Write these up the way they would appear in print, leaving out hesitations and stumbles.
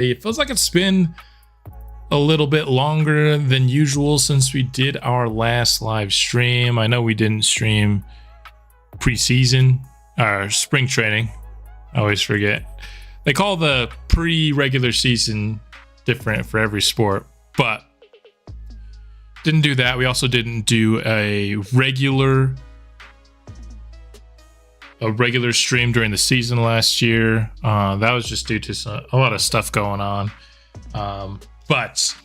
It feels like it's been a little bit longer than usual since we did our last live stream. I know we didn't stream preseason or spring training. I always forget. They call the pre-regular season different for every sport, but didn't do that. We also didn't do a regular stream during the season last year. That was just due to a lot of stuff going on. But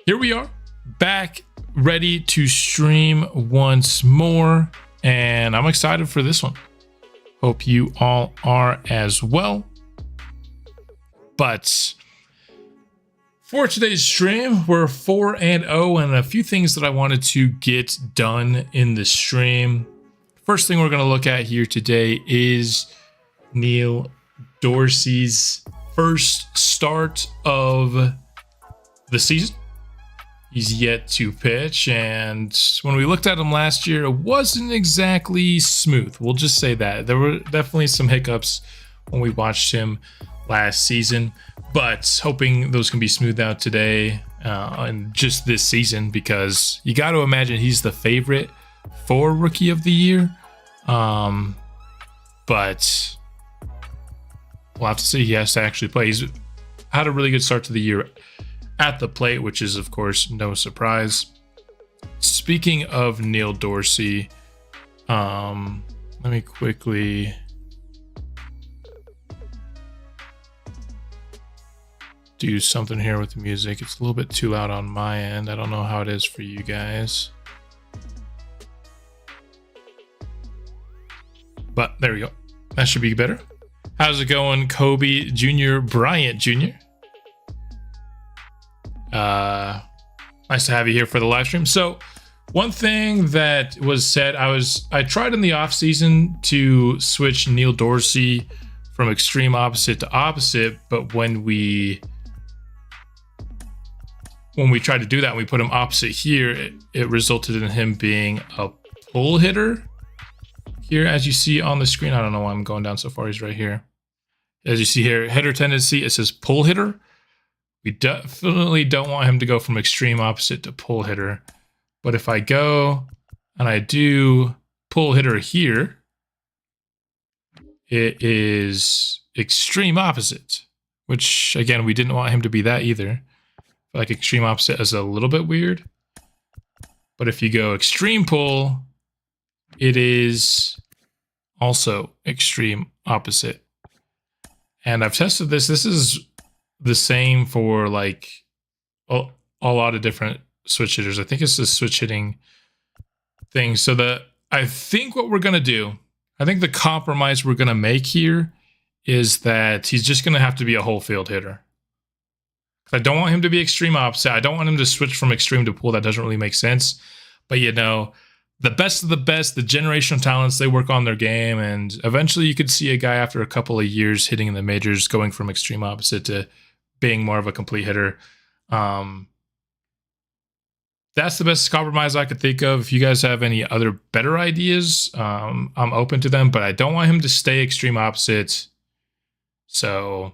here we are, back, ready to stream once more, and I'm excited for this one. Hope you all are as well. But for today's stream, we're 4-0, and a few things that I wanted to get done in the stream. First thing we're going to look at here today is Neil Dorsey's first start of the season. He's yet to pitch, and when we looked at him last year, it wasn't exactly smooth. We'll just say that. There were definitely some hiccups when we watched him last season, but hoping those can be smoothed out today and just this season, because you got to imagine he's the favorite for Rookie of the Year. But we'll have to see. He has to actually play. He's had a really good start to the year at the plate, which is, of course, no surprise. Speaking of Neil Dorsey, let me quickly do something here with the music. It's a little bit too loud on my end. I don't know how it is for you guys. But there we go. That should be better. How's it going, Kobe Jr., Bryant Jr.? Nice to have you here for the live stream. So one thing that was said, I tried in the off season to switch Neil Dorsey from extreme opposite to opposite, but when we tried to do that and we put him opposite here, it resulted in him being a pull hitter. Here, as you see on the screen, I don't know why I'm going down so far. He's right here. As you see here, hitter tendency, it says pull hitter. We definitely don't want him to go from extreme opposite to pull hitter. But if I go and I do pull hitter here, it is extreme opposite, which again, we didn't want him to be that either. Like extreme opposite is a little bit weird. But if you go extreme pull, it is also extreme opposite. And I've tested this. This is the same for like a lot of different switch hitters. I think it's the switch hitting thing. So I think what we're going to do, I think the compromise we're going to make here is that he's just going to have to be a whole field hitter. I don't want him to be extreme opposite. I don't want him to switch from extreme to pull. That doesn't really make sense. But you know, the best of the best, the generational talents, they work on their game, and eventually you could see a guy after a couple of years hitting in the majors going from extreme opposite to being more of a complete hitter. That's the best compromise I could think of. If you guys have any other better ideas, I'm open to them, but I don't want him to stay extreme opposite. So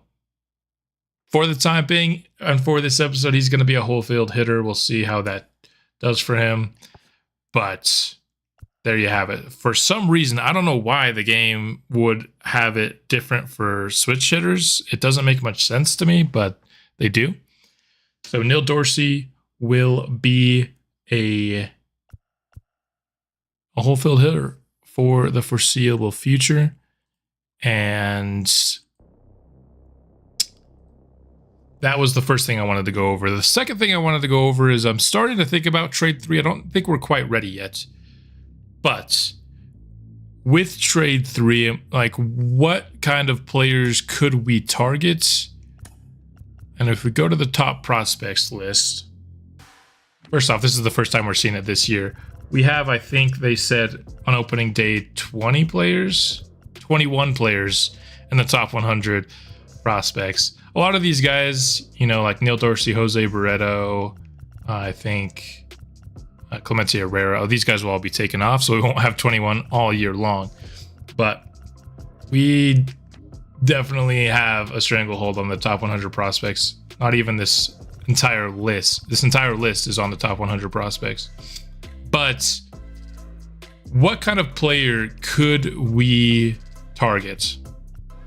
for the time being, and for this episode, he's going to be a whole field hitter. We'll see how that does for him. But there you have it. For some reason, I don't know why the game would have it different for switch hitters. It doesn't make much sense to me, but they do. So Neil Dorsey will be a whole field hitter for the foreseeable future. And that was the first thing I wanted to go over. The second thing I wanted to go over is I'm starting to think about trade 3. I don't think we're quite ready yet. But with trade 3, like, what kind of players could we target? And if we go to the top prospects list, first off, this is the first time we're seeing it this year. We have, I think they said on opening day, 21 players in the top 100 prospects. A lot of these guys, you know, like Neil Dorsey, Jose Beretto, I think Clemente Herrera, these guys will all be taken off, so we won't have 21 all year long. But we definitely have a stranglehold on the top 100 prospects. Not even this entire list. This entire list is on the top 100 prospects. But what kind of player could we target?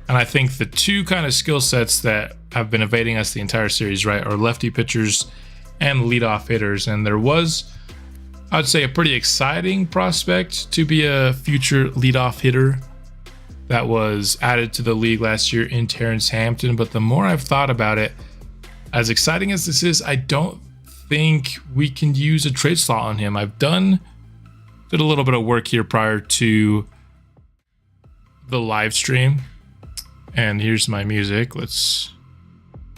And I think the two kind of skill sets that have been evading us the entire series, right, are lefty pitchers and leadoff hitters. And there was, I would say, a pretty exciting prospect to be a future leadoff hitter that was added to the league last year in Terrence Hampton. But the more I've thought about it, as exciting as this is, I don't think we can use a trade slot on him. I've did a little bit of work here prior to the live stream. And here's my music. Let's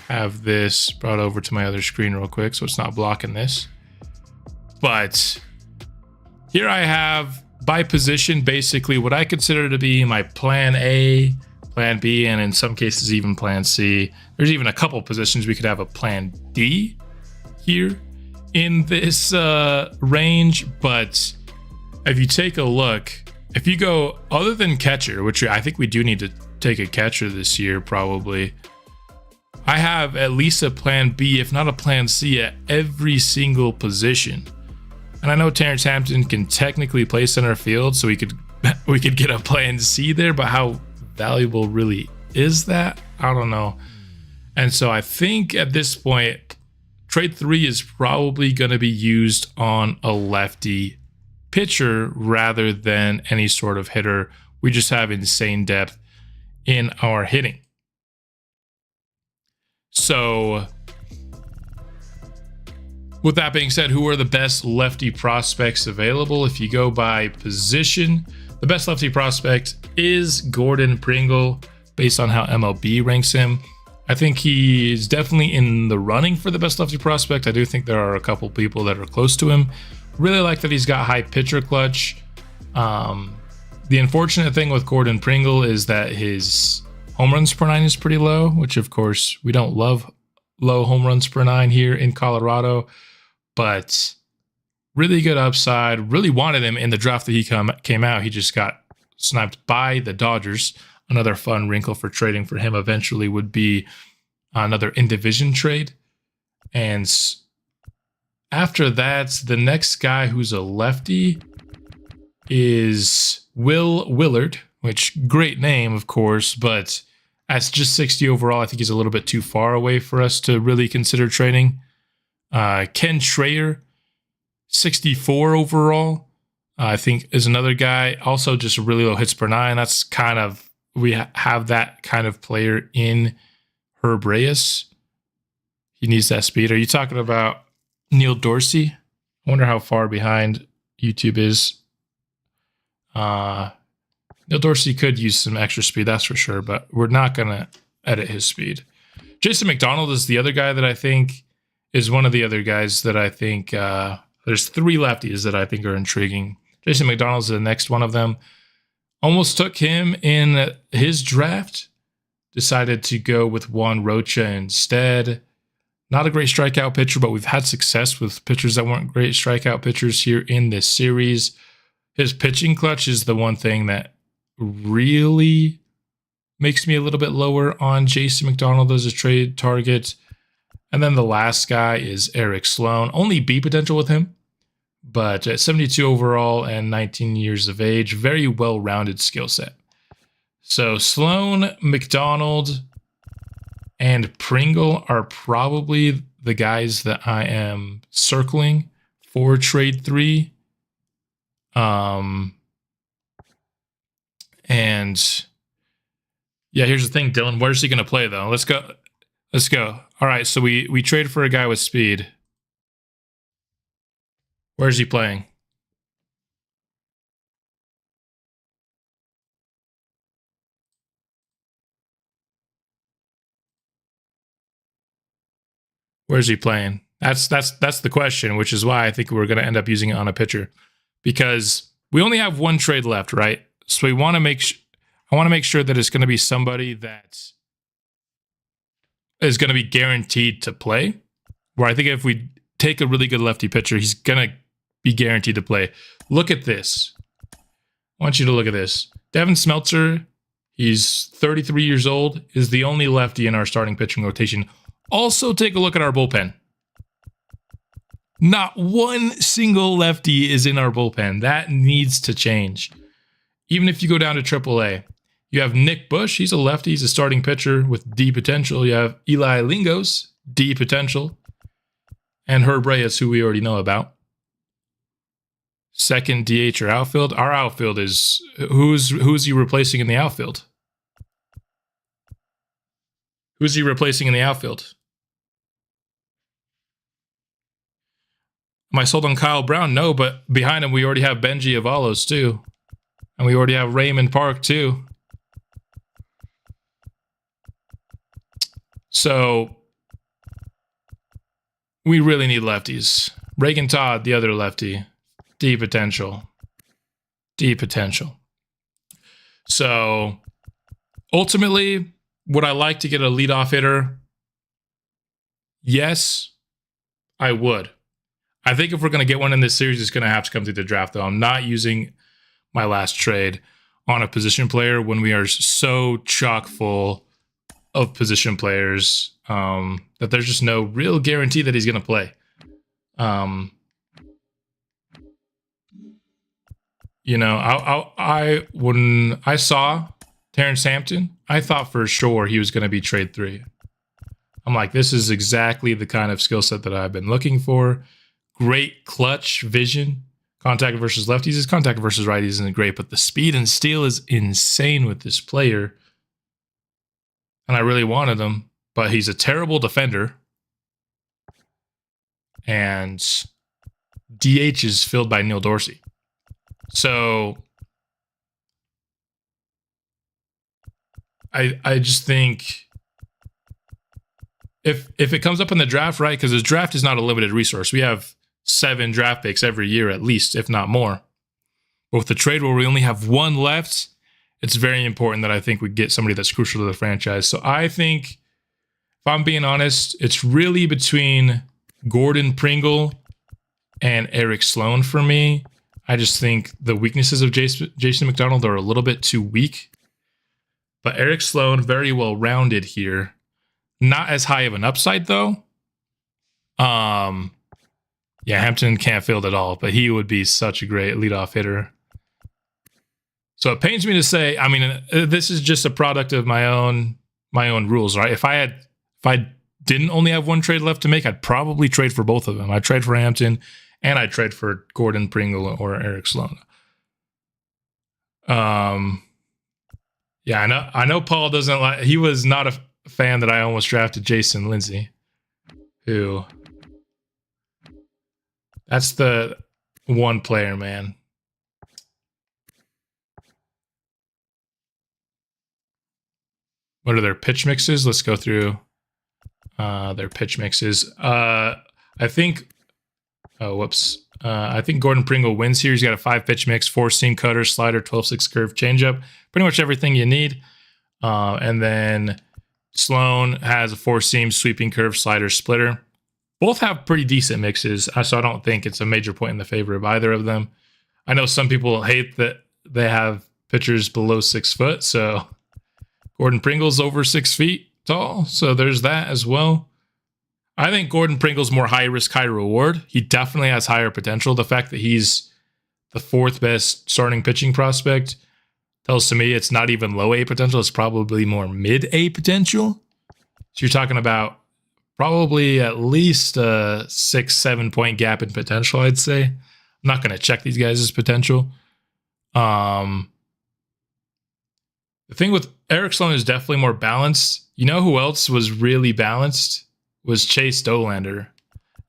have this brought over to my other screen real quick so it's not blocking this. But here I have, by position, basically what I consider to be my plan A, plan B, and in some cases even plan C. There's even a couple positions we could have a plan D here in this range. But if you take a look, if you go other than catcher, which I think we do need to take a catcher this year probably, I have at least a plan B, if not a plan C, at every single position. And I know Terrence Hampton can technically play center field, so we could get a plan C there, but how valuable really is that? I don't know. And so I think at this point, trade 3 is probably going to be used on a lefty pitcher rather than any sort of hitter. We just have insane depth in our hitting. So with that being said, who are the best lefty prospects available? If you go by position, the best lefty prospect is Gordon Pringle, based on how MLB ranks him. I think he's definitely in the running for the best lefty prospect. I do think there are a couple people that are close to him. Really like that he's got high pitcher clutch. The unfortunate thing with Gordon Pringle is that his home runs per 9 is pretty low, which of course we don't love low home runs per 9 here in Colorado, but really good upside. Really wanted him in the draft that he came out. He just got sniped by the Dodgers. Another fun wrinkle for trading for him eventually would be another in-division trade. And after that, the next guy who's a lefty is Will Willard, which great name, of course, but at just 60 overall, I think he's a little bit too far away for us to really consider trading. Ken Schreier, 64 overall, I think is another guy. Also just really low hits per 9. That's kind of, we have that kind of player in Herb Reyes. He needs that speed. Are you talking about Neil Dorsey? I wonder how far behind YouTube is. Neil Dorsey could use some extra speed, that's for sure, but we're not going to edit his speed. Jason McDonald is the other guy that I think is one of the other guys that I think there's 3 lefties that I think are intriguing. Jason McDonald's the next one of them. Almost took him in his draft. Decided to go with Juan Rocha instead. Not a great strikeout pitcher, but we've had success with pitchers that weren't great strikeout pitchers here in this series. His pitching clutch is the one thing that really makes me a little bit lower on Jason McDonald as a trade target. And then the last guy is Eric Sloan. Only B potential with him, but at 72 overall and 19 years of age, very well-rounded skill set. So Sloan, McDonald, and Pringle are probably the guys that I am circling for trade 3. And yeah, here's the thing, Dylan. Where's he going to play, though? Let's go. All right, so we trade for a guy with speed. Where's he playing? Where's he playing? That's the question, which is why I think we're going to end up using it on a pitcher, because we only have one trade left, right? So we want to I want to make sure that it's going to be somebody that is going to be guaranteed to play. Where I think if we take a really good lefty pitcher, he's going to be guaranteed to play. Look at this. I want you to look at this. Devin Smeltzer, He's 33 years old, is the only lefty in our starting pitching rotation. Also, take a look at our bullpen. Not one single lefty is in our bullpen. That needs to change. Even if you go down to AAA, you have Nick Bush. He's a lefty. He's a starting pitcher with D potential. You have Eli Lingos, D potential. And Herb Reyes, who we already know about. Second DH or outfield. Our outfield is... Who's he replacing in the outfield? Who's he replacing in the outfield? Am I sold on Kyle Brown? No, but behind him we already have Benji Avalos too. And we already have Raymond Park too. So we really need lefties. Reagan Todd, the other lefty. D potential. D potential. So ultimately, would I like to get a leadoff hitter? Yes, I would. I think if we're going to get one in this series, it's going to have to come through the draft, though. I'm not using my last trade on a position player when we are so chock full of position players that there's just no real guarantee that he's going to play. You know, when I saw Terrence Hampton, I thought for sure he was going to be trade 3. I'm like, this is exactly the kind of skill set that I've been looking for. Great clutch vision. Contact versus lefties. His contact versus righties isn't great, but the speed and steal is insane with this player. And I really wanted him, but he's a terrible defender. And DH is filled by Neil Dorsey. So I just think if it comes up in the draft, right? Because the draft is not a limited resource. We have 7 draft picks every year at least, if not more. But with the trade where we only have 1 left, it's very important that I think we get somebody that's crucial to the franchise. So I think, if I'm being honest, it's really between Gordon Pringle and Eric Sloan for me. I just think the weaknesses of Jason McDonald are a little bit too weak. But Eric Sloan, very well rounded here. Not as high of an upside, though. Yeah, Hampton can't field at all, but he would be such a great leadoff hitter. So it pains me to say, I mean, this is just a product of my own rules, right? If I didn't only have 1 trade left to make, I'd probably trade for both of them. I'd trade for Hampton, and I'd trade for Gordon Pringle or Eric Sloan. Yeah, I know Paul doesn't like. He was not a fan that I almost drafted Jason Lindsay, who. That's the one player, man. What are their pitch mixes? Let's go through their pitch mixes. I think. Oh, whoops. I think Gordon Pringle wins here. He's got a 5-pitch mix, 4-seam cutter, slider, 12-6 curve, changeup. Pretty much everything you need. And then Sloan has a 4-seam, sweeping curve, slider, splitter. Both have pretty decent mixes, so I don't think it's a major point in the favor of either of them. I know some people hate that they have pitchers below 6 foot, so Gordon Pringle's over 6 feet tall, so there's that as well. I think Gordon Pringle's more high risk, high reward. He definitely has higher potential. The fact that he's the 4th best starting pitching prospect tells to me it's not even low A potential. It's probably more mid A potential. So you're talking about probably at least a 6-7 point gap in potential, I'd say. I'm not going to check these guys' potential. The thing with Eric Sloan is definitely more balanced. You know who else was really balanced? Was Chase Dolander.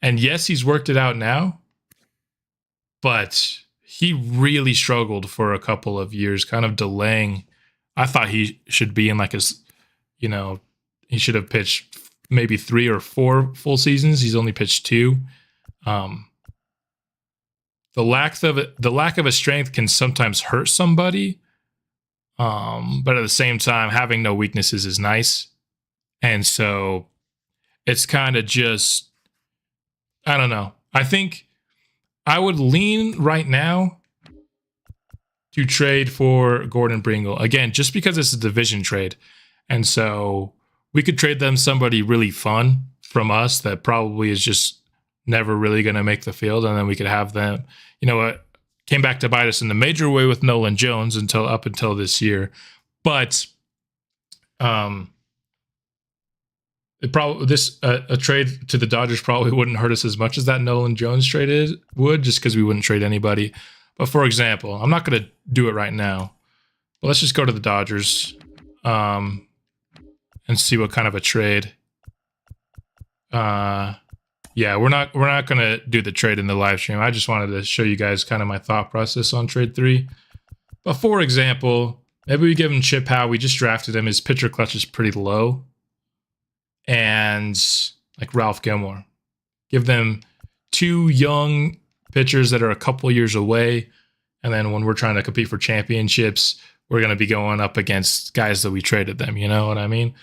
And yes, he's worked it out now, but he really struggled for a couple of years, kind of delaying. I thought he should be in like his, he should have pitched maybe 3 or 4 full seasons. He's only pitched 2. The lack of a strength can sometimes hurt somebody. But at the same time, having no weaknesses is nice. And so it's kind of just, I don't know. I think I would lean right now to trade for Gordon Pringle. Again, just because it's a division trade. And so we could trade them somebody really fun from us that probably is just never really going to make the field. And then we could have them, you know what, came back to bite us in the major way with Nolan Jones up until this year. But a trade to the Dodgers probably wouldn't hurt us as much as that Nolan Jones trade would, just because we wouldn't trade anybody. But for example, I'm not going to do it right now, but let's just go to the Dodgers and see what kind of a trade. Yeah, we're not going to do the trade in the live stream. I just wanted to show you guys kind of my thought process on trade 3. But for example, maybe we give him Chip Howe. We just drafted him. His pitcher clutch is pretty low. And like Ralph Gilmore. Give them 2 young pitchers that are a couple years away. And then when we're trying to compete for championships, we're going to be going up against guys that we traded them. You know what I mean?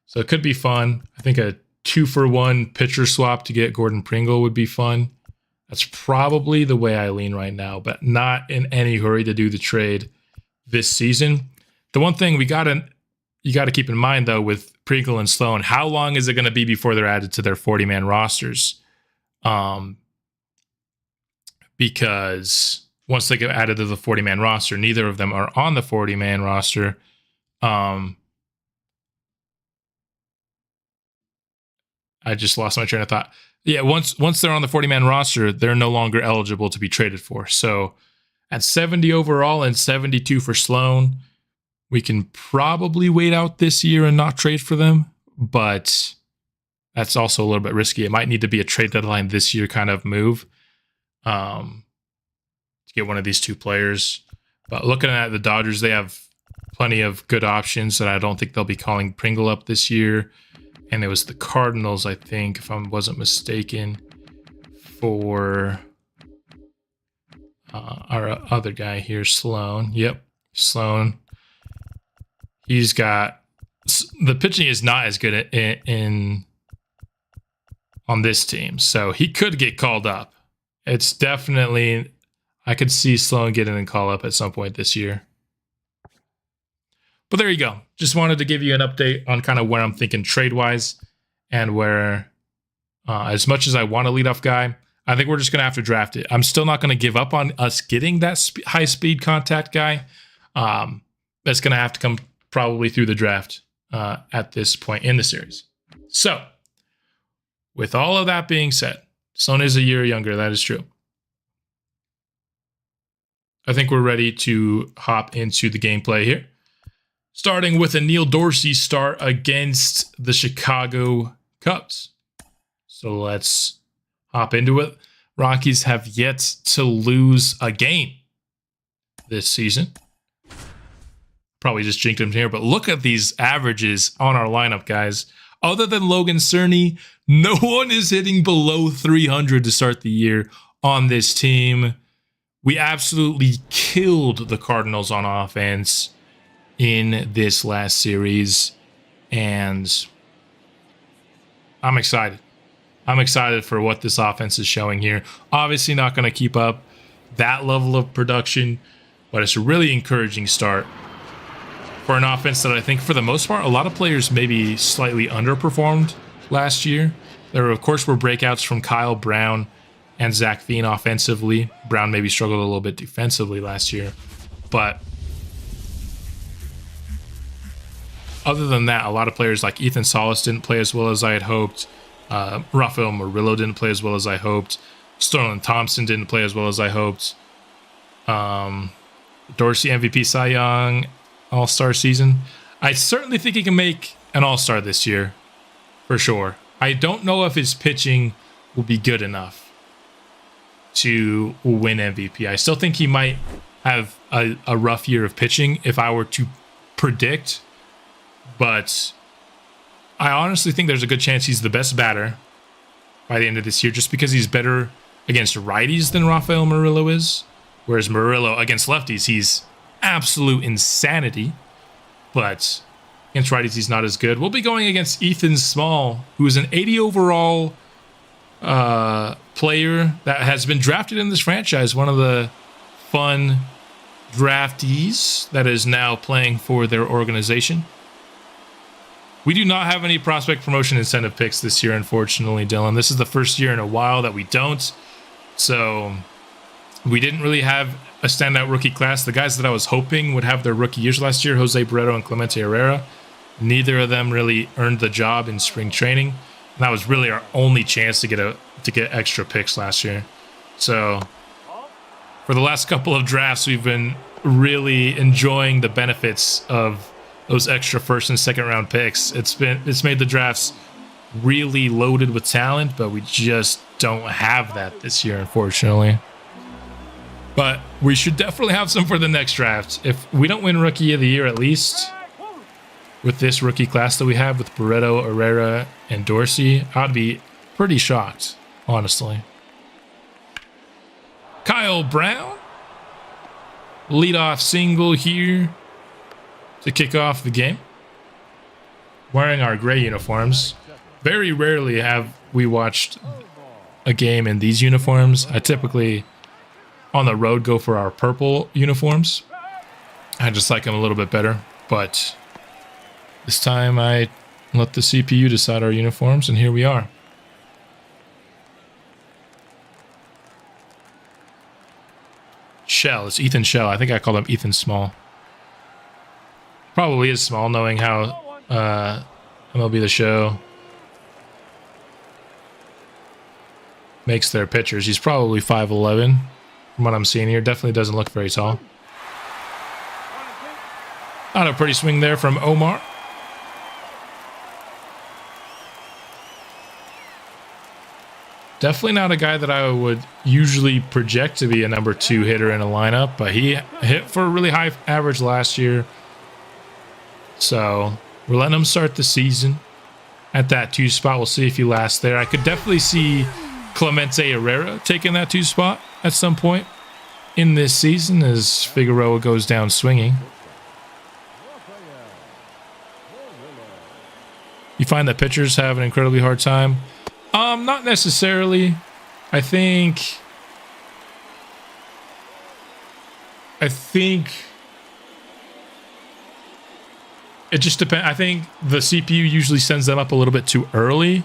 So it could be fun. I think a 2-for-1 pitcher swap to get Gordon Pringle would be fun. That's probably the way I lean right now, but not in any hurry to do the trade this season. The one thing you got to keep in mind, though, with Pringle and Sloan, how long is it going to be before they're added to their 40-man rosters? Because once they get added to the 40-man roster, neither of them are on the 40-man roster. I just lost my train of thought. Yeah, once they're on the 40-man roster, they're no longer eligible to be traded for. So at 70 overall and 72 for Sloan, we can probably wait out this year and not trade for them, but that's also a little bit risky. It might need to be a trade deadline this year kind of move to get one of these 2 players. But looking at the Dodgers, they have plenty of good options that I don't think they'll be calling Pringle up this year. And it was the Cardinals, I think, if I wasn't mistaken, for our other guy here, Sloan. Yep, Sloan. He's got the pitching is not as good in on this team, so he could get called up. It's definitely, I could see Sloan getting a call up at some point this year. But there you go. Just wanted to give you an update on kind of where I'm thinking trade-wise and where, as much as I want a leadoff guy, I think we're just going to have to draft it. I'm still not going to give up on us getting that high-speed contact guy. That's going to have to come probably through the draft at this point in the series. So, with all of that being said, Sloan is a year younger. That is true. I think we're ready to hop into the gameplay here. Starting with a Neil Dorsey start against the Chicago Cubs. So let's hop into it. Rockies have yet to lose a game this season. Probably just jinked him here, but look at these averages on our lineup, guys. Other than Logan Cerny, no one is hitting below 300 to start the year on this team. We absolutely killed the Cardinals on offense in this last series, and I'm excited. I'm excited for what this offense is showing here. Obviously not going to keep up that level of production, but it's a really encouraging start for an offense that I think for the most part, a lot of players maybe slightly underperformed last year. There, of course, were breakouts from Kyle Brown and Zach Veen offensively. Brown maybe struggled a little bit defensively last year, but other than that, a lot of players like Ethan Salas didn't play as well as I had hoped. Rafael Murillo didn't play as well as I hoped. Sterling Thompson didn't play as well as I hoped. Dorsey MVP Cy Young All-Star season. I certainly think he can make an All-Star this year, for sure. I don't know if his pitching will be good enough to win MVP. I still think he might have a rough year of pitching if I were to predict, but I honestly think there's a good chance he's the best batter by the end of this year just because he's better against righties than Rafael Murillo is, whereas Murillo against lefties, he's absolute insanity, but against righties, he's not as good. We'll be going against Ethan Small, who is an 80 overall player that has been drafted in this franchise. One of the fun draftees that is now playing for their organization. We do not have any prospect promotion incentive picks this year, unfortunately, Dylan. This is the first year in a while that we don't. So we didn't really have a standout rookie class. The guys that I was hoping would have their rookie years last year, Jose Beretto and Clemente Herrera, neither of them really earned the job in spring training. And that was really our only chance to get extra picks last year. So for the last couple of drafts, we've been really enjoying the benefits of those extra first and second round picks. It's made the drafts really loaded with talent, but we just don't have that this year, unfortunately. But we should definitely have some for the next draft. If we don't win Rookie of the Year, at least with this rookie class that we have with Beretto, Herrera, and Dorsey, I'd be pretty shocked, honestly. Kyle Brown, leadoff single here to kick off the game. Wearing our gray uniforms. Very rarely have we watched a game in these uniforms. I typically, on the road, go for our purple uniforms. I just like them a little bit better. But this time I let the CPU decide our uniforms, and here we are. Shell. It's Ethan Shell. I think I called him Ethan Small. Probably is small, knowing how MLB The Show makes their pitchers. He's probably 5'11", from what I'm seeing here. Definitely doesn't look very tall. Not a pretty swing there from Omar. Definitely not a guy that I would usually project to be a number 2 hitter in a lineup, but he hit for a really high average last year. So we're letting him start the season at that 2 spot. We'll see if he lasts there. I could definitely see Clemente Herrera taking that 2 spot at some point in this season as Figueroa goes down swinging. You find that pitchers have an incredibly hard time? Not necessarily. I think it just depends. I think the CPU usually sends them up a little bit too early,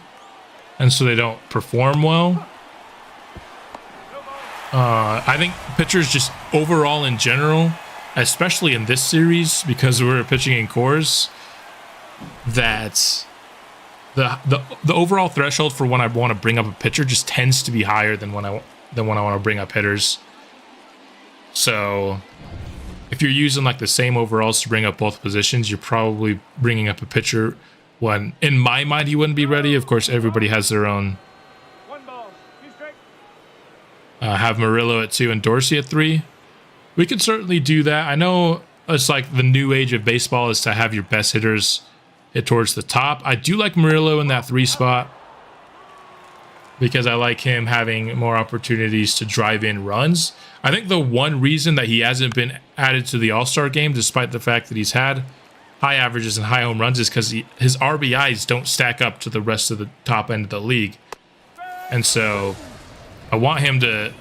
and so they don't perform well. I think pitchers just overall in general, especially in this series, because we're pitching in cores, that the overall threshold for when I want to bring up a pitcher just tends to be higher than when I want to bring up hitters. So if you're using like the same overalls to bring up both positions, you're probably bringing up a pitcher when, in my mind, he wouldn't be ready. Of course, everybody has their own. Have Murillo at 2 and Dorsey at 3. We could certainly do that. I know it's like the new age of baseball is to have your best hitters hit towards the top. I do like Murillo in that 3 spot because I like him having more opportunities to drive in runs. I think the one reason that he hasn't been added to the All-Star game, despite the fact that he's had high averages and high home runs, is because his RBIs don't stack up to the rest of the top end of the league. And so I want him to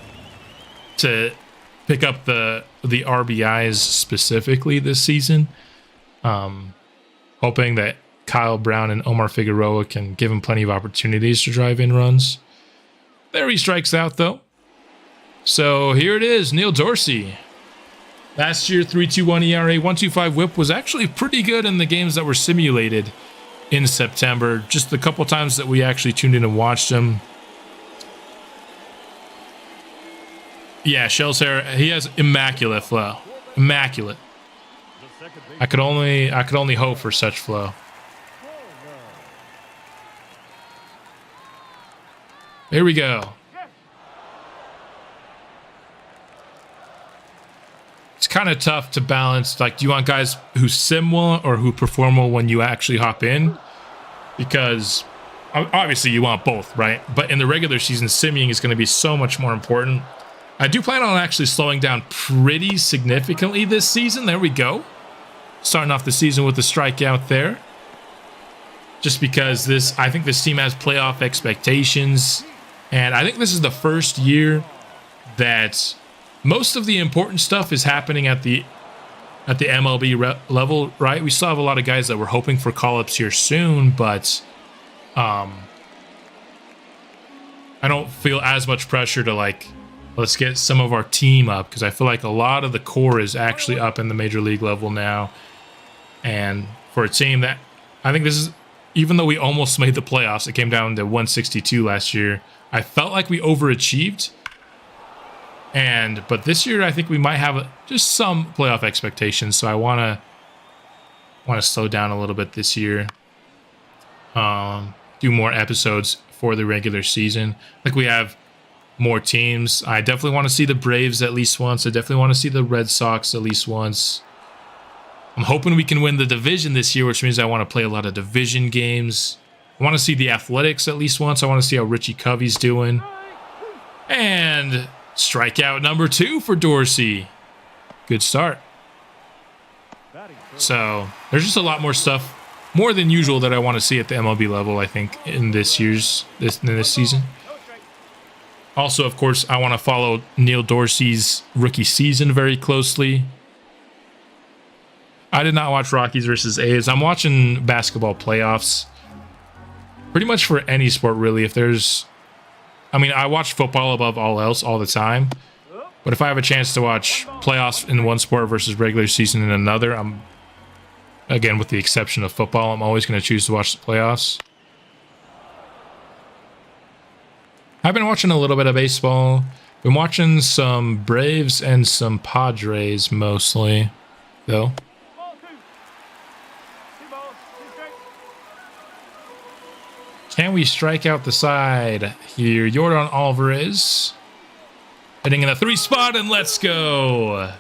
pick up the RBIs specifically this season. Hoping that Kyle Brown and Omar Figueroa can give him plenty of opportunities to drive in runs. There he strikes out, though. So here it is, Neil Dorsey. Last year, 3.21 ERA, 1.25 WHIP was actually pretty good in the games that were simulated in September. Just the couple times that we actually tuned in and watched him. Yeah, Shell's hair, he has immaculate flow. Immaculate. I could only hope for such flow. Here we go. It's kind of tough to balance. Like, do you want guys who sim well or who perform well when you actually hop in? Because obviously you want both, right? But in the regular season, simming is going to be so much more important. I do plan on actually slowing down pretty significantly this season. There we go. Starting off the season with a strikeout there. Just because I think this team has playoff expectations. And I think this is the first year that most of the important stuff is happening at the MLB level, right? We still have a lot of guys that we're hoping for call-ups here soon, but I don't feel as much pressure to, like, let's get some of our team up, because I feel like a lot of the core is actually up in the major league level now. And for a team that, I think this is, even though we almost made the playoffs, it came down to 162 last year. I felt like we overachieved. But this year, I think we might have just some playoff expectations. So I want to slow down a little bit this year. Do more episodes for the regular season. Like, we have more teams. I definitely want to see the Braves at least once. I definitely want to see the Red Sox at least once. I'm hoping we can win the division this year, which means I want to play a lot of division games. I want to see the Athletics at least once. I want to see how Richie Covey's doing. And strikeout number 2 for Dorsey. Good start. So there's just a lot more stuff, more than usual, that I want to see at the MLB level, I think, in this season. Also, of course, I want to follow Neil Dorsey's rookie season very closely. I did not watch Rockies versus A's. I'm watching basketball playoffs. Pretty much for any sport, really. If there's... I mean, I watch football above all else all the time. But if I have a chance to watch playoffs in one sport versus regular season in another, I'm... Again, with the exception of football, I'm always going to choose to watch the playoffs. I've been watching a little bit of baseball. Been watching some Braves and some Padres mostly, though. Can we strike out the side here? Yordan Alvarez hitting in a 3 spot, and let's go.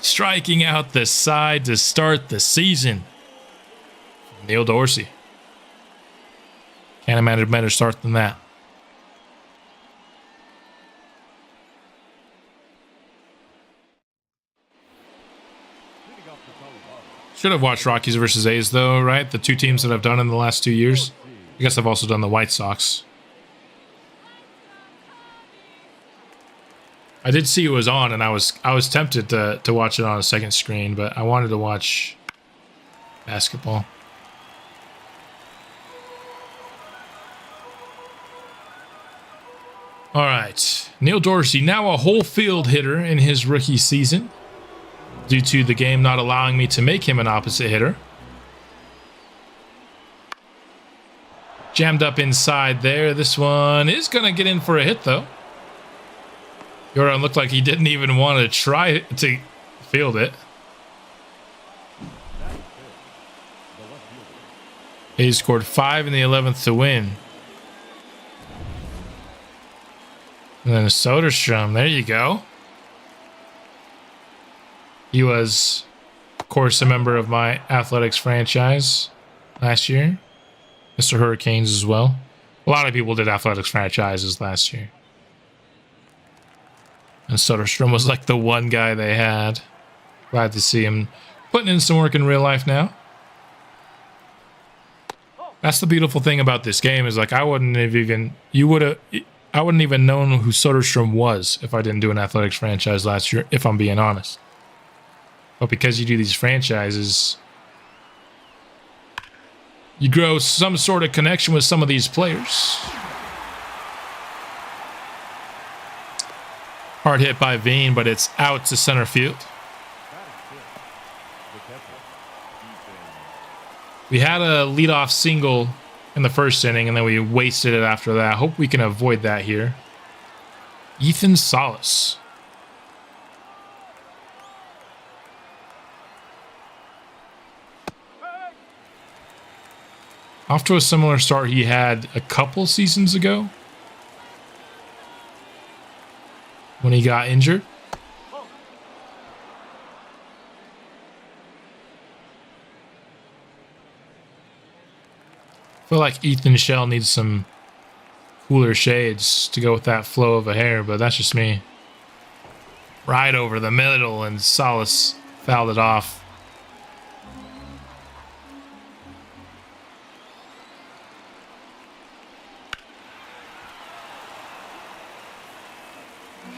Striking out the side to start the season. Neil Dorsey. Can't imagine a better start than that. Should have watched Rockies versus A's, though, right? The 2 teams that I've done in the last 2 years. I guess I've also done the White Sox. I did see it was on, and I was tempted to watch it on a second screen, but I wanted to watch basketball. All right. Neil Dorsey, now a whole field hitter in his rookie season, due to the game not allowing me to make him an opposite hitter. Jammed up inside there. This one is going to get in for a hit, though. Yordan looked like he didn't even want to try to field it. He scored 5 in the 11th to win. And then Soderstrom, there you go. He was, of course, a member of my Athletics franchise last year. Mr. Hurricanes as well. A lot of people did Athletics franchises last year. And Soderstrom was like the one guy they had. Glad to see him putting in some work in real life now. That's the beautiful thing about this game, is like I wouldn't even known who Soderstrom was if I didn't do an Athletics franchise last year, if I'm being honest. But because you do these franchises, you grow some sort of connection with some of these players. Hard hit by Veen, but it's out to center field. We had a leadoff single in the first inning, and then we wasted it after that. I hope we can avoid that here. Ethan Salas. Off to a similar start he had a couple seasons ago when he got injured. I feel like Ethan Shell needs some cooler shades to go with that flow of a hair, but that's just me. Right over the middle, and Salas fouled it off.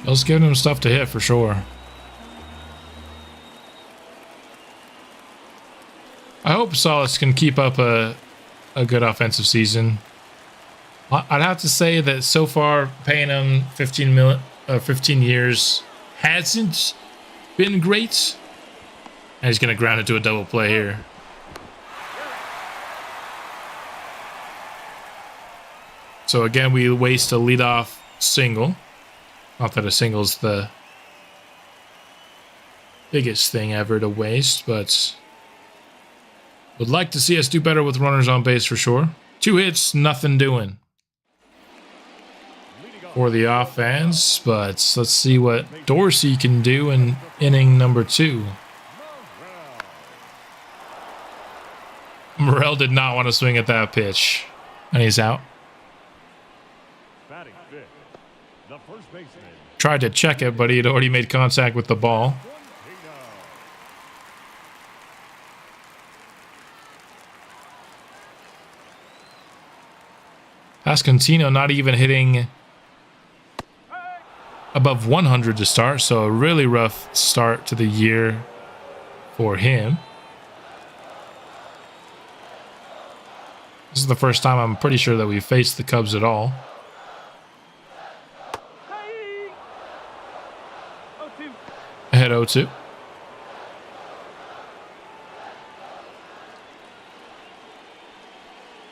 Bill's giving him stuff to hit for sure. I hope Salas can keep up a good offensive season. I'd have to say that so far paying him 15 years hasn't been great. And he's going to ground into a double play here. So again, we waste a leadoff single. Not that a single's the biggest thing ever to waste, but would like to see us do better with runners on base for sure. 2 hits, nothing doing for the offense, but let's see what Dorsey can do in inning number 2. Morel did not want to swing at that pitch, and he's out. Tried to check it, but he had already made contact with the ball. Pascantino not even hitting above 100 to start, so a really rough start to the year for him. This is the first time I'm pretty sure that we've faced the Cubs at all. Ahead 0-2.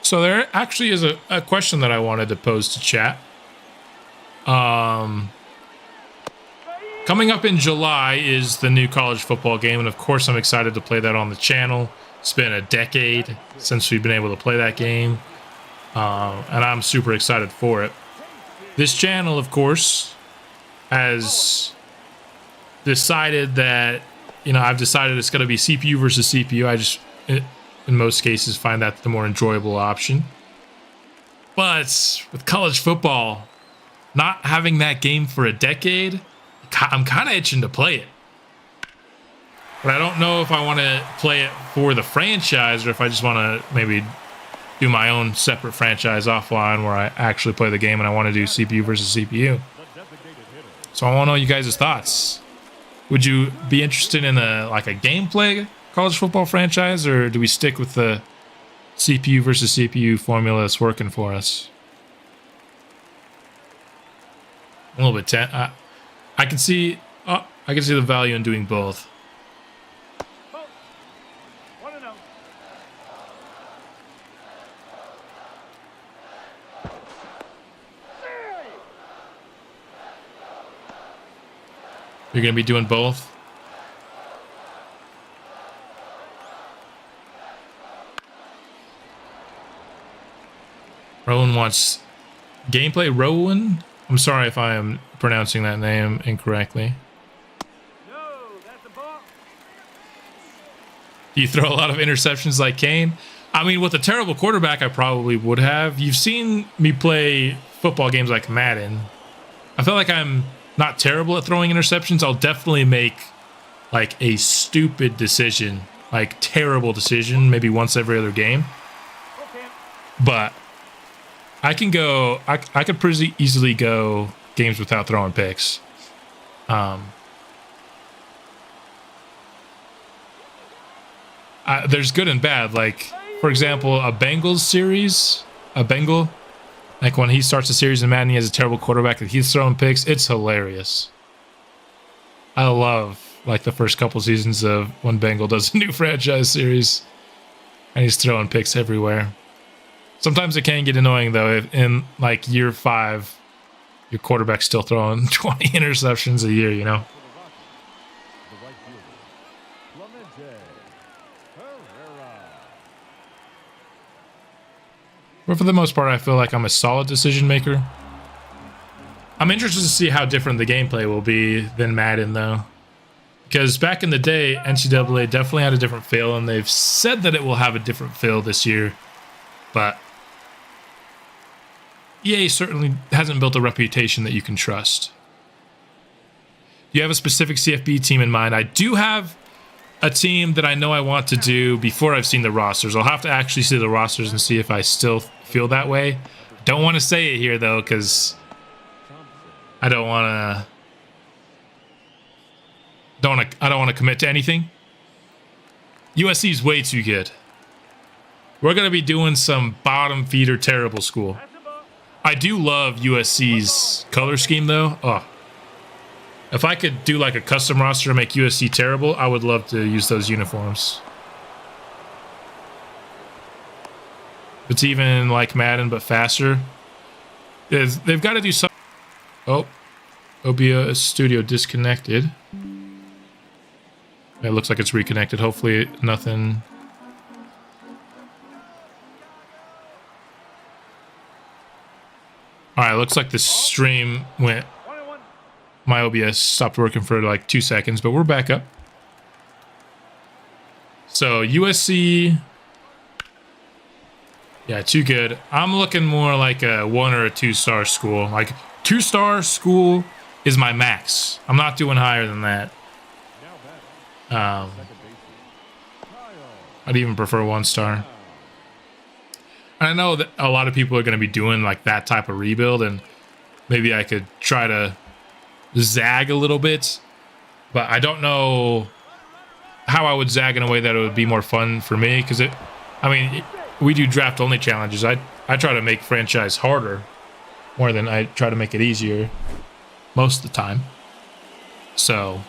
So there actually is a question that I wanted to pose to chat. Coming up in July is the new college football game, and of course I'm excited to play that on the channel. It's been a decade since we've been able to play that game, and I'm super excited for it. This channel, of course, has decided that, I've decided it's going to be CPU versus CPU. I just, in most cases, find that the more enjoyable option. But with college football, not having that game for a decade, I'm kind of itching to play it. But I don't know if I want to play it for the franchise or if I just want to maybe do my own separate franchise offline where I actually play the game and I want to do CPU versus CPU. So I want to know you guys' thoughts. Would you be interested in a gameplay college football franchise, or do we stick with the CPU versus CPU formula that's working for us? A little bit. I can see the value in doing both. You're going to be doing both? Rowan wants gameplay. Rowan? I'm sorry if I am pronouncing that name incorrectly. No, that's a ball. Do you throw a lot of interceptions like Kane? I mean, with a terrible quarterback, I probably would have. You've seen me play football games like Madden. I feel like I'm not terrible at throwing interceptions. I'll definitely make a stupid decision, terrible decision, maybe once every other game. Okay. But I can go. I could pretty easily go games without throwing picks. There's good and bad. For example, a Bengals series, when he starts a series in Madden, he has a terrible quarterback that he's throwing picks. It's hilarious. I love the first couple seasons of when Bengal does a new franchise series and he's throwing picks everywhere. Sometimes it can get annoying though if in year 5 your quarterback's still throwing 20 interceptions a year, But for the most part, I feel like I'm a solid decision maker. I'm interested to see how different the gameplay will be than Madden, though. Because back in the day, NCAA definitely had a different feel, and they've said that it will have a different feel this year. But EA certainly hasn't built a reputation that you can trust. Do you have a specific CFB team in mind? I do have a team that I know I want to do before I've seen the rosters. I'll have to actually see the rosters and see if I still feel that way. Don't want to say it here though, because I don't want to I don't want to commit to anything. USC is way too good. We're going to be doing some bottom feeder terrible school. I do love USC's color scheme, though. Oh. If I could do like a custom roster to make USC terrible, I would love to use those uniforms. It's even like Madden, but faster. They've got to do something. Oh, OBS Studio disconnected. It looks like it's reconnected. Hopefully nothing. All right, looks like the stream went. My OBS stopped working for like 2 seconds, but we're back up. So USC, yeah, too good. I'm looking more like a 1 or a 2-star school. Like 2-star school is my max. I'm not doing higher than that. I'd even prefer 1-star. I know that a lot of people are going to be doing like that type of rebuild, and maybe I could try to zag a little bit, but I don't know how I would zag in a way that it would be more fun for me, because we do draft only challenges. I try to make franchise harder more than I try to make it easier most of the time. So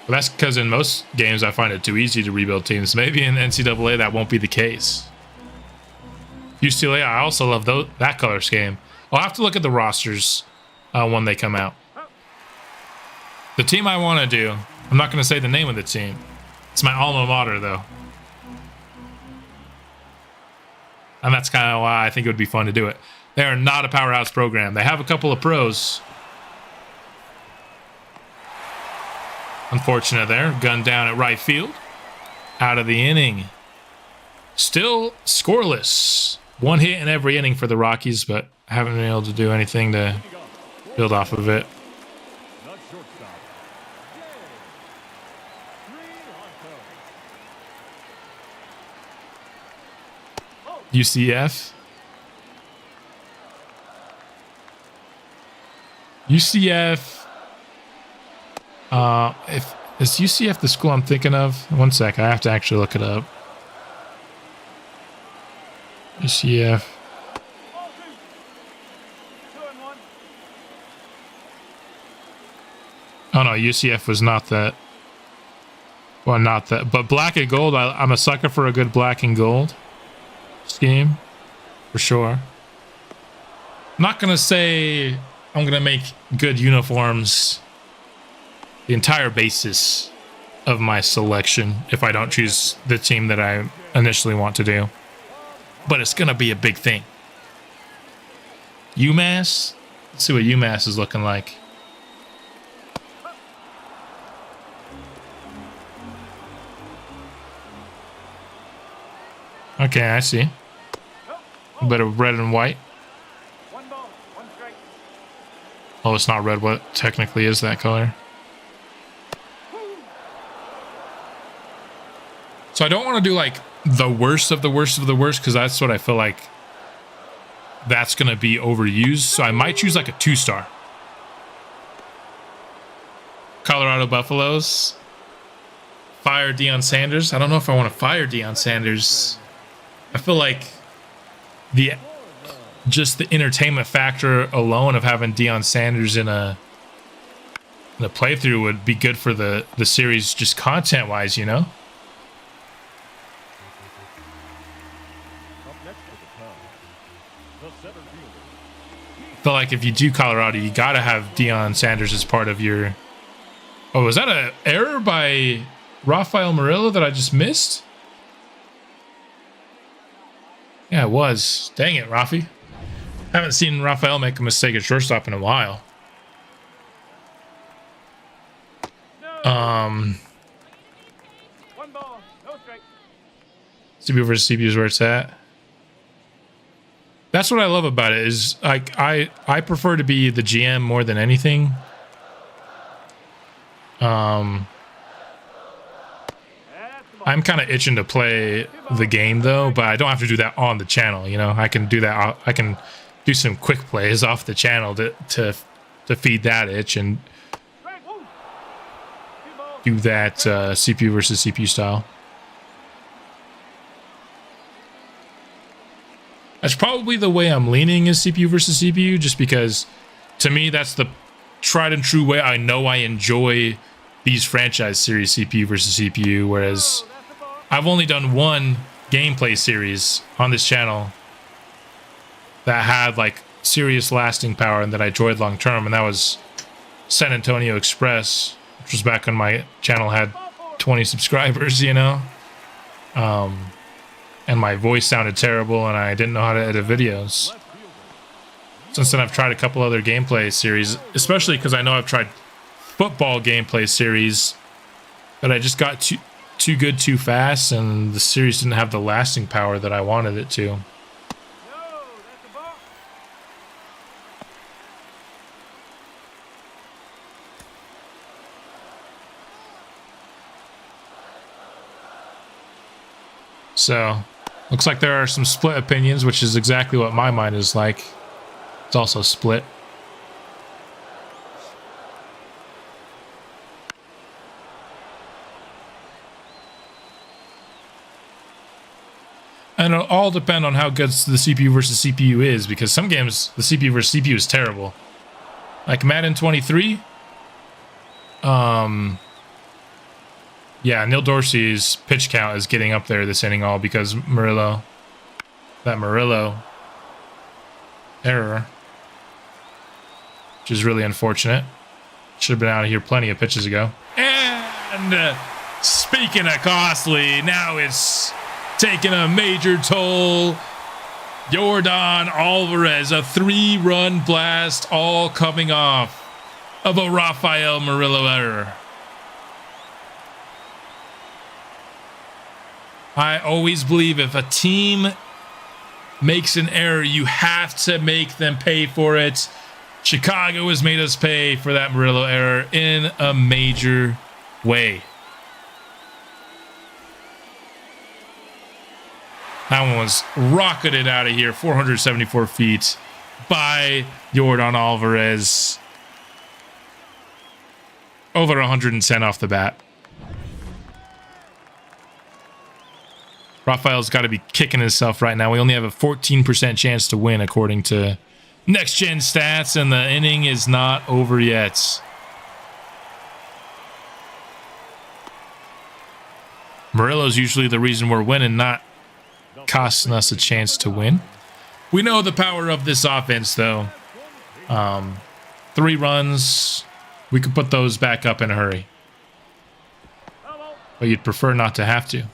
but that's because in most games I find it too easy to rebuild teams. Maybe in NCAA that won't be the case. UCLA, I also love that color scheme. I'll have to look at the rosters when they come out. The team I want to do, I'm not going to say the name of the team. It's my alma mater, though. And that's kind of why I think it would be fun to do it. They are not a powerhouse program. They have a couple of pros. Unfortunate there. Gun down at right field. Out of the inning. Still scoreless. 1 hit in every inning for the Rockies, but haven't been able to do anything to build off of it. UCF. UCF. If is UCF the school I'm thinking of? 1 sec, I have to actually look it up. UCF. Oh no, UCF was not that. Well, not that, but black and gold. I'm a sucker for a good black and gold scheme, for sure. I'm not gonna say I'm gonna make good uniforms the entire basis of my selection if I don't choose the team that I initially want to do, but it's gonna be a big thing. UMass. Let's see what UMass is looking like. Okay, I see. A bit of red and white. Oh, it's not red. What technically is that color? So I don't want to do like the worst of the worst of the worst, because that's what I feel like that's going to be overused. So I might choose like a 2-star. Colorado Buffaloes. Fire Deion Sanders. I don't know if I want to fire Deion Sanders. I feel like just the entertainment factor alone of having Deion Sanders in a playthrough would be good for the series, just content wise, you know. I feel like if you do Colorado, you gotta have Deion Sanders as part of your. Oh, was that an error by Rafael Murillo that I just missed? Yeah, it was. Dang it, Rafi. Haven't seen Rafael make a mistake at shortstop in a while. One ball, no strike. CPU versus CPU is where it's at. That's what I love about it, is like I prefer to be the GM more than anything. I'm kind of itching to play the game though, but I don't have to do that on the channel, you know. I can do that. I can do some quick plays off the channel to to feed that itch and do that CPU versus CPU style. That's probably the way I'm leaning, is CPU versus CPU, just because to me that's the tried and true way. I know I enjoy these franchise series, CPU versus CPU, whereas I've only done one gameplay series on this channel that had like serious lasting power and that I enjoyed long term, and that was San Antonio Express, which was back when my channel had 20 subscribers, you know? And my voice sounded terrible and I didn't know how to edit videos. Since then, I've tried a couple other gameplay series, especially because I know I've tried football gameplay series, but I just got too good too fast, and the series didn't have the lasting power that I wanted it to. So, looks like there are some split opinions, which is exactly what my mind is like. It's also split. And it'll all depend on how good the CPU versus CPU is, because some games, the CPU versus CPU is terrible. Like Madden 23. Yeah, Neil Dorsey's pitch count is getting up there this inning all because Murillo. That Murillo error. Which is really unfortunate. Should have been out of here plenty of pitches ago. And speaking of costly, now it's taking a major toll. Yordan Alvarez, a 3-run blast, all coming off of a Rafael Murillo error. I always believe if a team makes an error, you have to make them pay for it. Chicago has made us pay for that Murillo error in a major way. That one was rocketed out of here, 474 feet by Yordan Alvarez. Over 110 off the bat. Rafael's got to be kicking himself right now. We only have a 14% chance to win according to Next Gen Stats, and the inning is not over yet. Murillo's usually the reason we're winning, not costing us a chance to win. We know the power of this offense, though. 3 runs, we could put those back up in a hurry. But you'd prefer not to have to.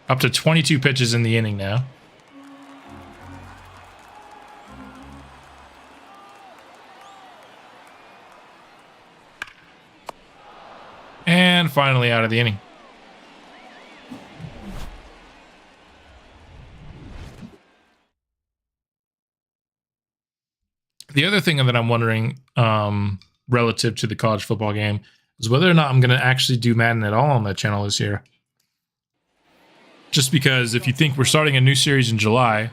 Up to 22 pitches in the inning now. And finally out of the inning. The other thing that I'm wondering relative to the college football game is whether or not I'm going to actually do Madden at all on that channel this year. Just because if you think we're starting a new series in July,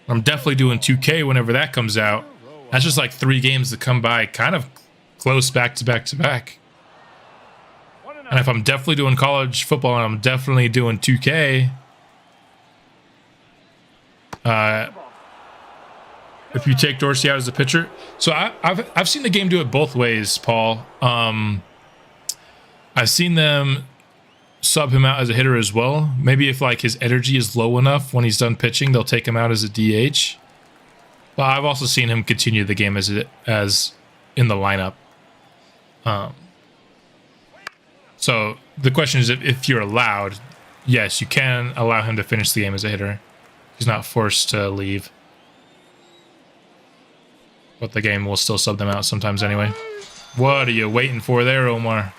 I'm definitely doing 2K whenever that comes out. That's just like 3 games that come by kind of close back to back to back. And if I'm definitely doing college football and I'm definitely doing 2K, if you take Dorsey out as a pitcher. So I've seen the game do it both ways, Paul. I've seen them sub him out as a hitter as well. Maybe if like his energy is low enough when he's done pitching, they'll take him out as a DH. But I've also seen him continue the game as in the lineup. So the question is, if you're allowed, yes, you can allow him to finish the game as a hitter. He's not forced to leave. But the game will still sub them out sometimes anyway. What are you waiting for there, Omar?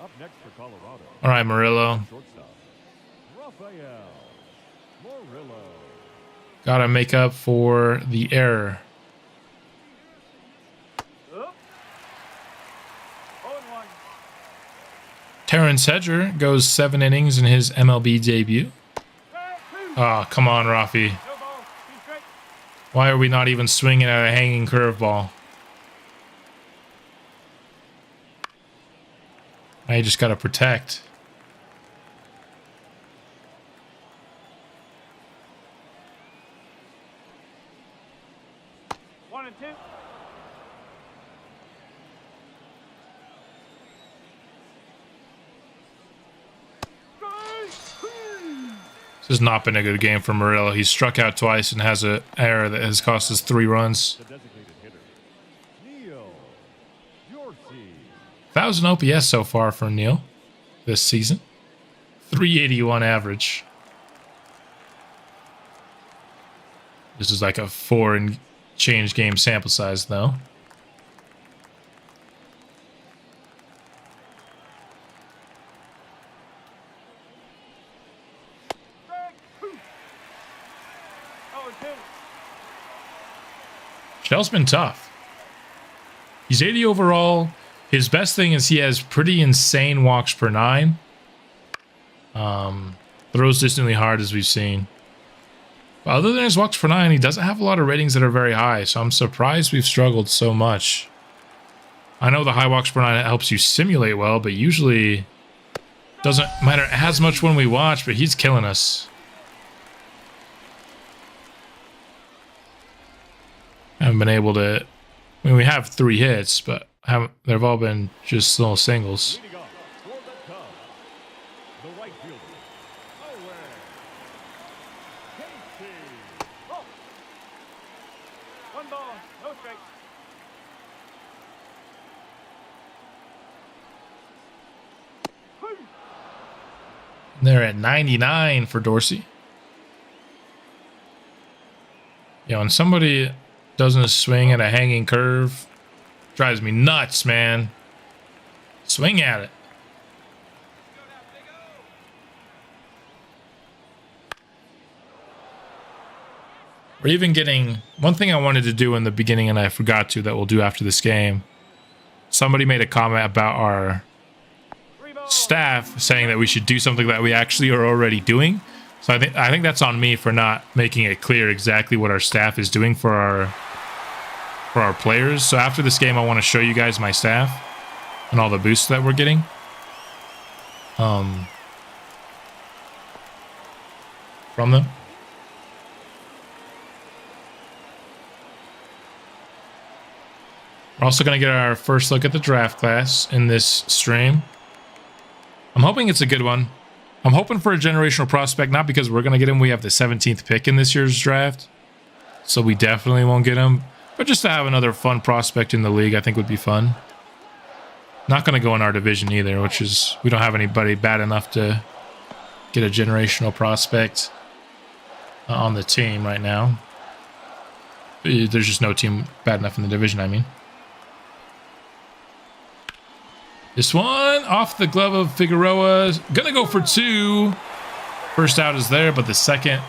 Up next for Colorado. All right, Murillo. Gotta make up for the error. Terrence Hedger goes 7 innings in his MLB debut. Oh, come on, Rafi. Why are we not even swinging at a hanging curveball? Now you just got to protect. One and two. This has not been a good game for Murillo. He's struck out twice and has an error that has cost us 3 runs. The designated hitter, Neil Dorsey. 1,000 OPS so far for Neil this season. 381 average. This is like a 4 and change game sample size though. Shell's been tough. He's 80 overall. His best thing is he has pretty insane walks per 9. Throws distantly hard as we've seen. But other than his walks per 9, he doesn't have a lot of ratings that are very high, so I'm surprised we've struggled so much. I know the high walks per 9 helps you simulate well, but usually doesn't matter as much when we watch, but he's killing us. Haven't been able to. I mean, we have 3 hits, but they've all been just little singles. Leading off for the Cubs, the right fielder, Owen Casey. Oh. One ball, no strikes. They're at 99 for Dorsey. Yeah, when somebody doesn't swing at a hanging curve, drives me nuts, man. Swing at it. We're even getting one thing I wanted to do in the beginning and I forgot to, that we'll do after this game. Somebody made a comment about our staff saying that we should do something that we actually are already doing. So I think that's on me for not making it clear exactly what our staff is doing for our players. So after this game, I want to show you guys my staff and all the boosts that we're getting. From them. We're also going to get our first look at the draft class in this stream. I'm hoping it's a good one. I'm hoping for a generational prospect, not because we're going to get him. We have the 17th pick in this year's draft, so we definitely won't get him. But just to have another fun prospect in the league, I think would be fun. Not going to go in our division either, which is, we don't have anybody bad enough to get a generational prospect on the team right now. There's just no team bad enough in the division, I mean. This one off the glove of Figueroa. Gonna go for 2. First out is there, but the second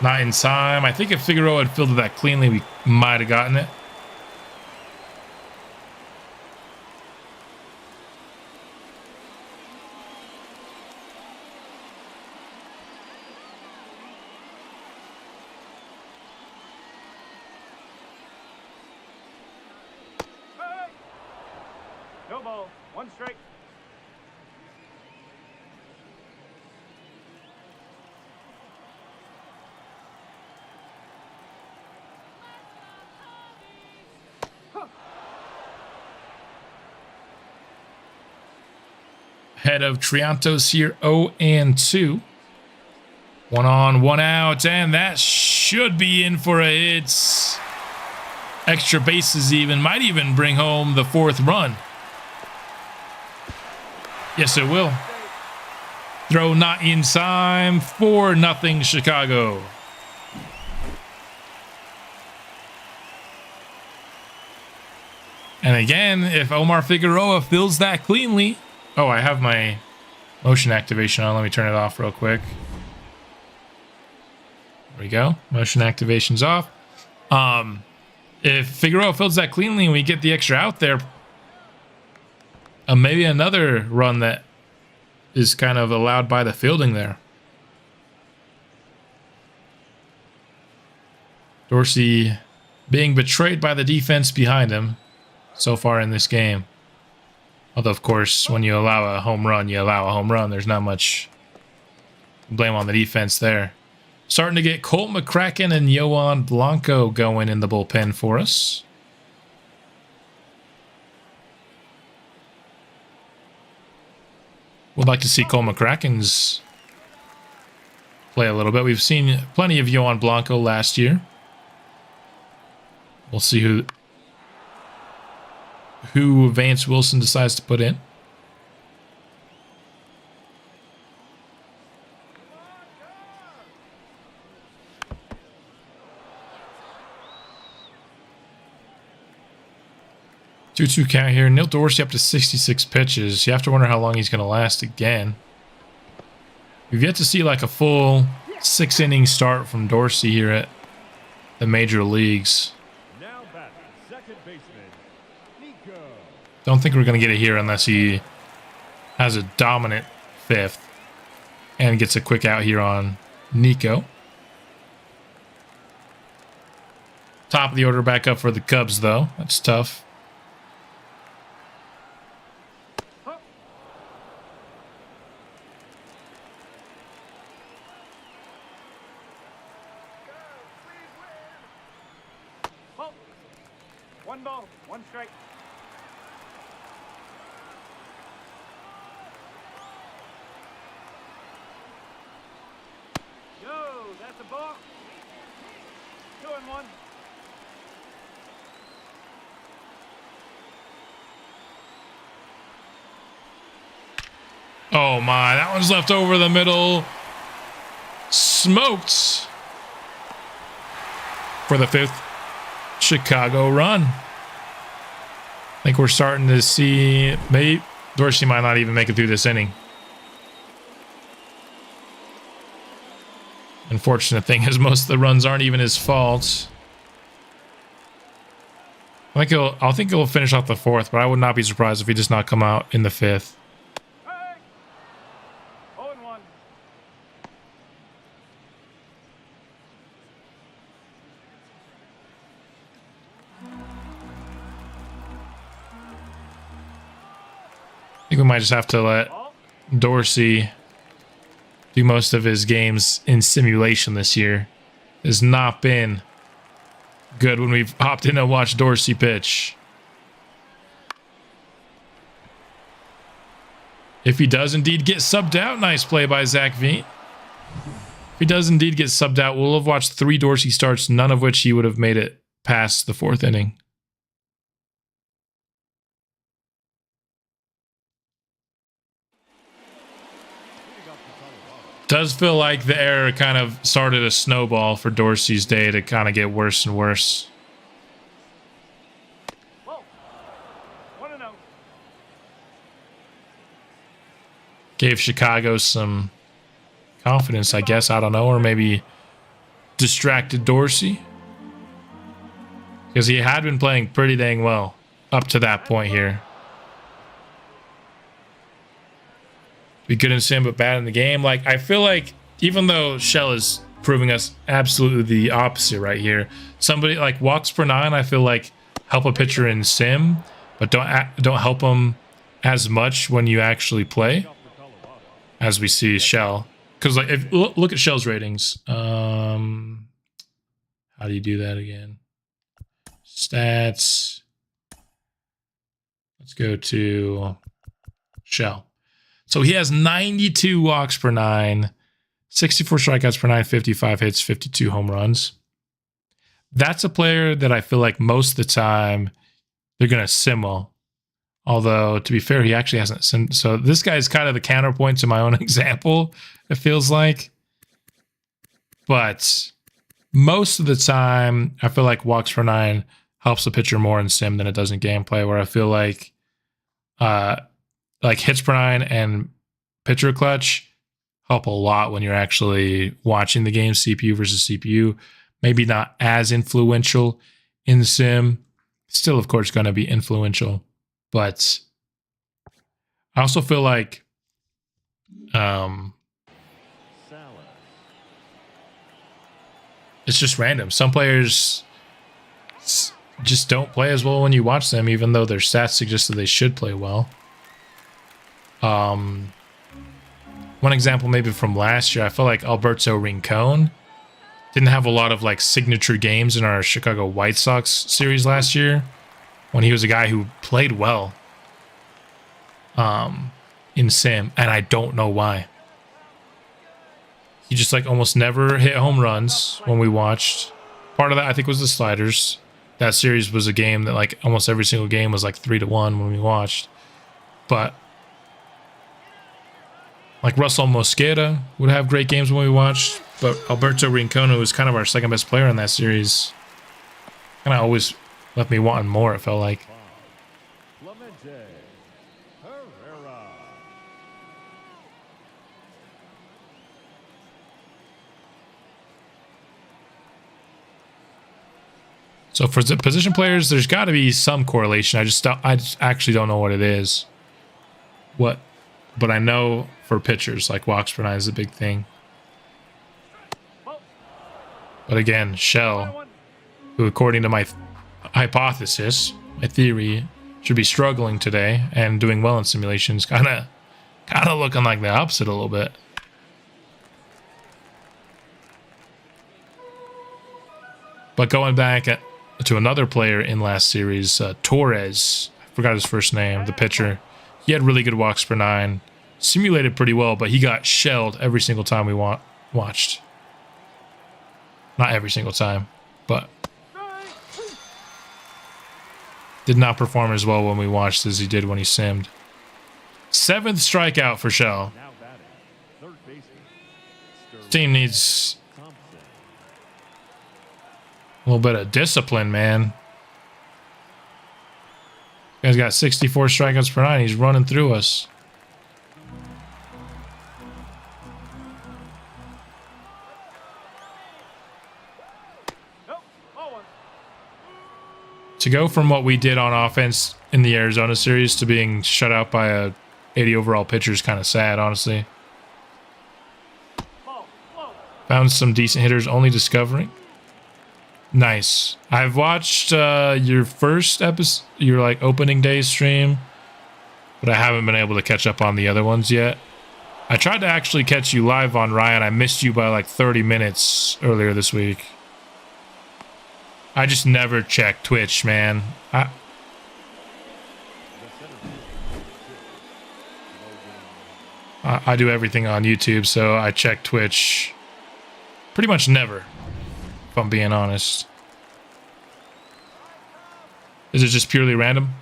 not in time. I think if Figueroa had fielded that cleanly, we might have gotten it. No ball, 1 strike. Head of Triantos here, 0-2. 1 on, 1 out, and that should be in for a hit. Extra bases even, might even bring home the 4th run. Yes, it will. Throw not in time, 4-0 Chicago. And again, if Omar Figueroa fills that cleanly. Oh, I have my motion activation on. Let me turn it off real quick. There we go. Motion activation's off. If Figueroa fills that cleanly and we get the extra out there, maybe another run that is kind of allowed by the fielding there. Dorsey being betrayed by the defense behind him so far in this game. Although, of course, when you allow a home run, you allow a home run. There's not much blame on the defense there. Starting to get Colt McCracken and Yohan Blanco going in the bullpen for us. Would like to see Colt McCracken's play a little bit. We've seen plenty of Yohan Blanco last year. We'll see who Vance Wilson decides to put in. Two-two count here. Neil Dorsey up to 66 pitches. You have to wonder how long he's going to last again. We've yet to see like a full 6-inning start from Dorsey here at the major leagues. Now batting, second baseman, Nico. Don't think we're going to get it here unless he has a dominant fifth and gets a quick out here on Nico. Top of the order back up for the Cubs, though. That's tough. One ball, one strike. Yo, that's a ball. 2-1. Oh my, that one's left over the middle. Smoked for the 5th Chicago run. I think we're starting to see maybe Dorsey might not even make it through this inning. Unfortunate thing is most of the runs aren't even his fault. I think he'll finish off the 4th, but I would not be surprised if he does not come out in the 5th. Hey! 0-1. I think we might just have to let Dorsey do most of his games in simulation this year. Has not been good when we've hopped in and watched Dorsey pitch. If he does indeed get subbed out, nice play by Zach V. If he does indeed get subbed out, we'll have watched 3 Dorsey starts, none of which he would have made it past the 4th inning. Does feel like the error kind of started a snowball for Dorsey's day to kind of get worse and worse. Whoa. 1-0. Gave Chicago some confidence, I guess. I don't know. Or maybe distracted Dorsey. Because he had been playing pretty dang well up to that point here. Be good in sim, but bad in the game. Like, I feel like even though Shell is proving us absolutely the opposite right here, somebody like walks per 9, I feel like help a pitcher in sim, but don't help them as much when you actually play, as we see Shell. Because like, if look at Shell's ratings. How do you do that again? Stats. Let's go to Shell. So he has 92 walks per 9, 64 strikeouts per 9, 55 hits, 52 home runs. That's a player that I feel like most of the time they're going to simul. Although, to be fair, he actually hasn't simmed. So this guy is kind of the counterpoint to my own example, it feels like. But most of the time, I feel like walks per 9 helps the pitcher more in sim than it does in gameplay, where I feel like hits per 9 and pitcher clutch help a lot when you're actually watching the game, CPU versus CPU. Maybe not as influential in sim. Still, of course, going to be influential. But I also feel like it's just random. Some players just don't play as well when you watch them, even though their stats suggest that they should play well. One example maybe from last year, I feel like Alberto Rincon didn't have a lot of like signature games in our Chicago White Sox series last year, when he was a guy who played well in sim, and I don't know why. He just like almost never hit home runs when we watched. Part of that I think was the sliders. That series was a game that like almost every single game was like 3-1 when we watched. But like Russell Mosqueda would have great games when we watched, but Alberto Rincon, who was kind of our second best player in that series, kind of always left me wanting more, it felt like. So for the position players, there's got to be some correlation. I just actually don't know what it is. But I know for pitchers, like walks per nine is a big thing. But again, Shell, who according to my hypothesis, my theory, should be struggling today and doing well in simulations, kind of looking like the opposite a little bit. But going back to another player in last series, Torres, I forgot his first name, the pitcher. He had really good walks per nine, simulated pretty well, but he got shelled every single time we watched. Not every single time, but did not perform as well when we watched as he did when he simmed. 7th strikeout for Shell. This team needs a little bit of discipline, man. This guy's got 64 strikeouts per nine. He's running through us. To go from what we did on offense in the Arizona series to being shut out by a 80 overall pitcher is kind of sad, honestly. Found some decent hitters, only discovering. Nice. I've watched your first episode, your like opening day stream, but I haven't been able to catch up on the other ones yet. I tried to actually catch you live on Ryan. I missed you by like 30 minutes earlier this week. I just never check Twitch, man. I do everything on YouTube, so I check Twitch pretty much never, if I'm being honest. Is it just purely random?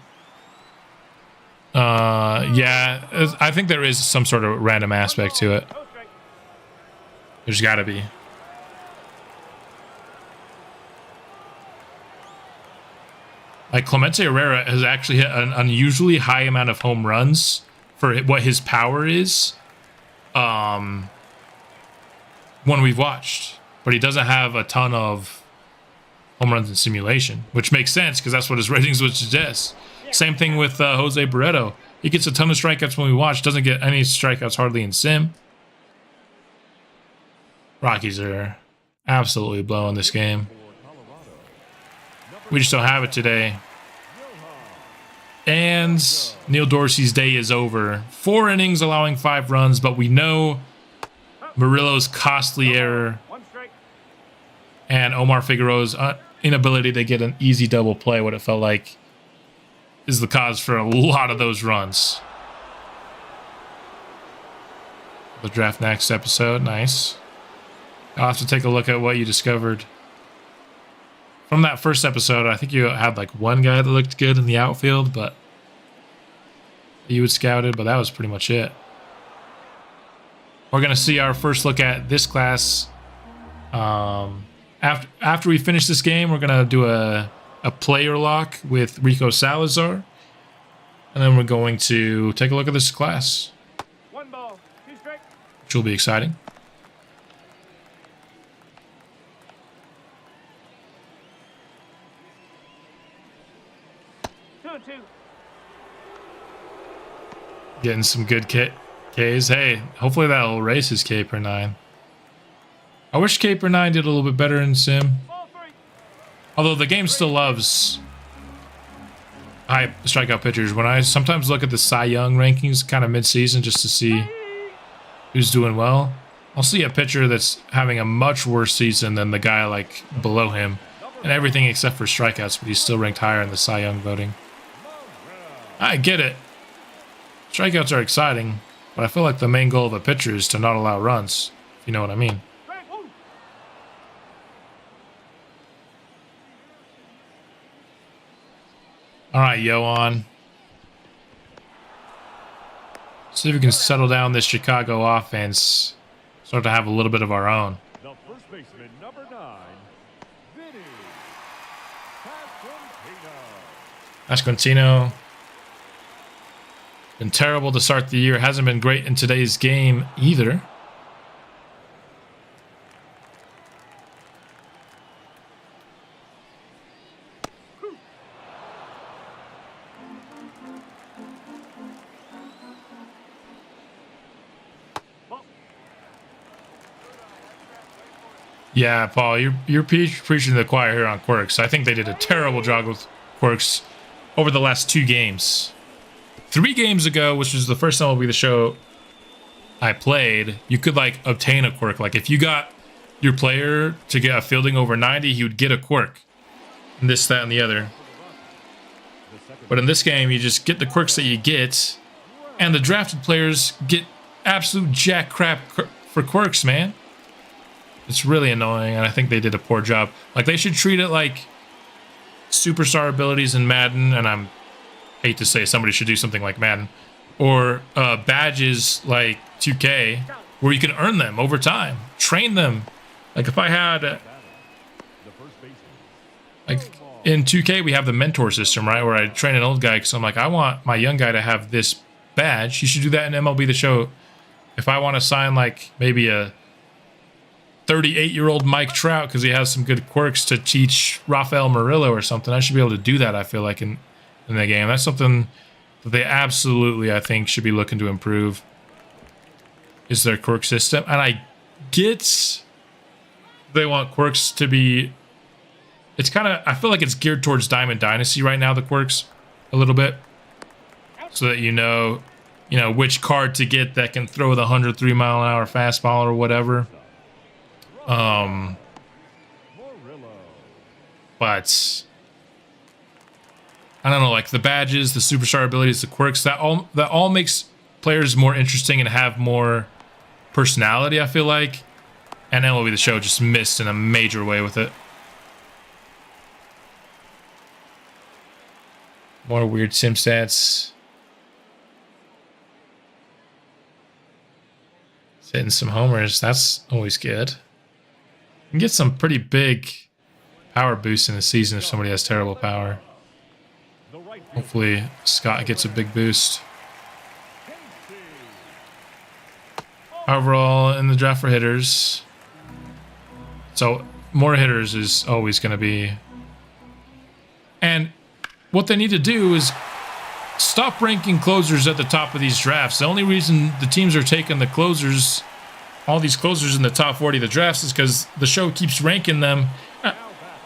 Yeah, I think there is some sort of random aspect to it. There's got to be. Like Clemente Herrera has actually hit an unusually high amount of home runs for what his power is when we've watched. But he doesn't have a ton of home runs in simulation, which makes sense because that's what his ratings would suggest. Same thing with Jose Beretto. He gets a ton of strikeouts when we watch, doesn't get any strikeouts hardly in sim. Rockies are absolutely blowing this game. We just don't have it today. And Neil Dorsey's day is over. 4 innings allowing 5 runs, but we know Murillo's costly error and Omar Figueroa's inability to get an easy double play, what it felt like, is the cause for a lot of those runs. The draft next episode. Nice. I'll have to take a look at what you discovered. From that first episode, I think you had like one guy that looked good in the outfield, but you had scouted, but that was pretty much it. We're going to see our first look at this class. After we finish this game, we're going to do a player lock with Rico Salazar. And then we're going to take a look at this class, which will be exciting. Getting some good Ks. Hey, hopefully that'll raise his K per 9. I wish Caper 9 did a little bit better in Sim. Ball 3. Although the game still loves high strikeout pitchers. When I sometimes look at the Cy Young rankings kind of mid-season just to see who's doing well, I'll see a pitcher that's having a much worse season than the guy like below him and everything except for strikeouts, but he's still ranked higher in the Cy Young voting. I get it. Strikeouts are exciting, but I feel like the main goal of a pitcher is to not allow runs, if you know what I mean. All right, Yoan. See if we can settle down this Chicago offense. Start to have a little bit of our own. The first baseman, number 9, Vinny Pasquantino. Been terrible to start the year. Hasn't been great in today's game either. Yeah, Paul, you're preaching to the choir here on quirks. I think they did a terrible job with quirks over the last 2 games. 3 games ago, which was the first MLB The Show I played, you could like obtain a quirk. Like if you got your player to get a fielding over 90, he would get a quirk. And this, that, and the other. But in this game, you just get the quirks that you get, and the drafted players get absolute jack crap for quirks, man. It's really annoying, and I think they did a poor job. Like, they should treat it like superstar abilities in Madden, and I hate to say somebody should do something like Madden, or badges like 2K, where you can earn them over time. Train them. Like, if I had... like, in 2K, we have the mentor system, right, where I train an old guy, because I'm like, I want my young guy to have this badge. You should do that in MLB The Show. If I want to sign, like, maybe a 38-year-old Mike Trout because he has some good quirks to teach Rafael Murillo or something, I should be able to do that, I feel like, in the game. That's something that they absolutely, I think, should be looking to improve, is their quirk system. And I get they want quirks to be... It's kind of... I feel like it's geared towards Diamond Dynasty right now, the quirks, a little bit. So that you know, which card to get that can throw the 103-mile-an-hour fastball or whatever. But I don't know, like the badges, the superstar abilities, the quirks, that all makes players more interesting and have more personality, I feel like. And MLB The Show just missed in a major way with it. More weird sim stats. It's hitting some homers. That's always good. You can get some pretty big power boosts in the season if somebody has terrible power. Hopefully Scott gets a big boost. Overall in the draft for hitters. So more hitters is always going to be... And what they need to do is stop ranking closers at the top of these drafts. The only reason the teams are taking the closers, all these closers in the top 40 of the drafts, is because the show keeps ranking them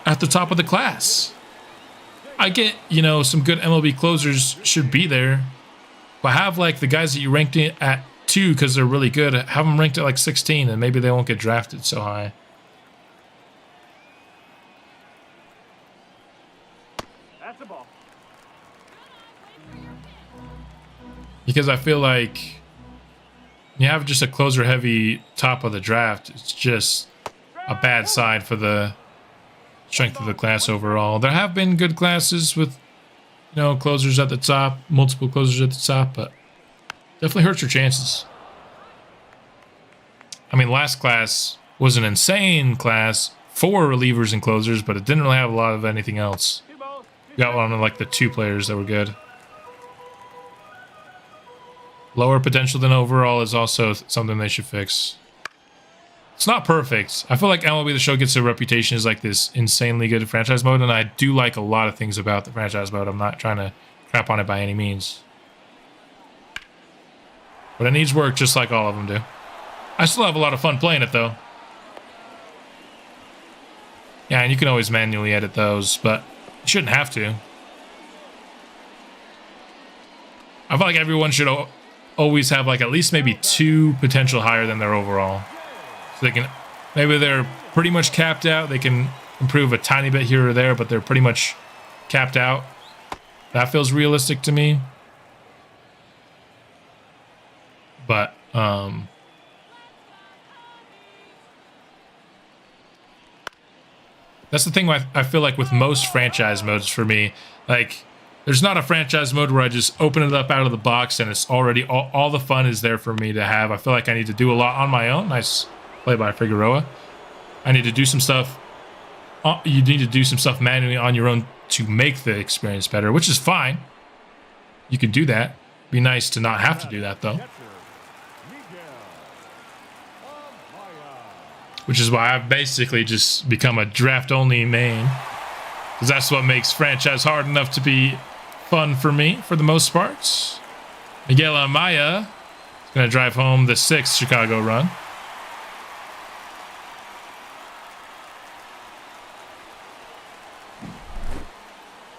at the top of the class. I get, some good MLB closers should be there, but have like the guys that you ranked at 2 because they're really good, have them ranked at like 16 and maybe they won't get drafted so high. That's the ball. Because I feel like you have just a closer heavy top of the draft, it's just a bad sign for the strength of the class overall. There have been good classes with, closers at the top, multiple closers at the top, but definitely hurts your chances. I mean, last class was an insane class for relievers and closers, but it didn't really have a lot of anything else. We got one of like the 2 players that were good. Lower potential than overall is also something they should fix. It's not perfect. I feel like MLB The Show gets a reputation as like this insanely good franchise mode, and I do like a lot of things about the franchise mode. I'm not trying to crap on it by any means. But it needs work just like all of them do. I still have a lot of fun playing it, though. Yeah, and you can always manually edit those, but you shouldn't have to. I feel like everyone should always have like at least maybe 2 potential higher than their overall. So they can, maybe they're pretty much capped out. They can improve a tiny bit here or there, but they're pretty much capped out. That feels realistic to me. But, that's the thing I feel like with most franchise modes for me. Like, there's not a franchise mode where I just open it up out of the box and it's already, all the fun is there for me to have. I feel like I need to do a lot on my own. Nice play by Figueroa. I need to do some stuff. You need to do some stuff manually on your own to make the experience better, which is fine. You can do that. Be nice to not have to do that, though. Which is why I've basically just become a draft-only main. Because that's what makes franchise hard enough to be fun for me, for the most part. Miguel Amaya is going to drive home the 6th Chicago run.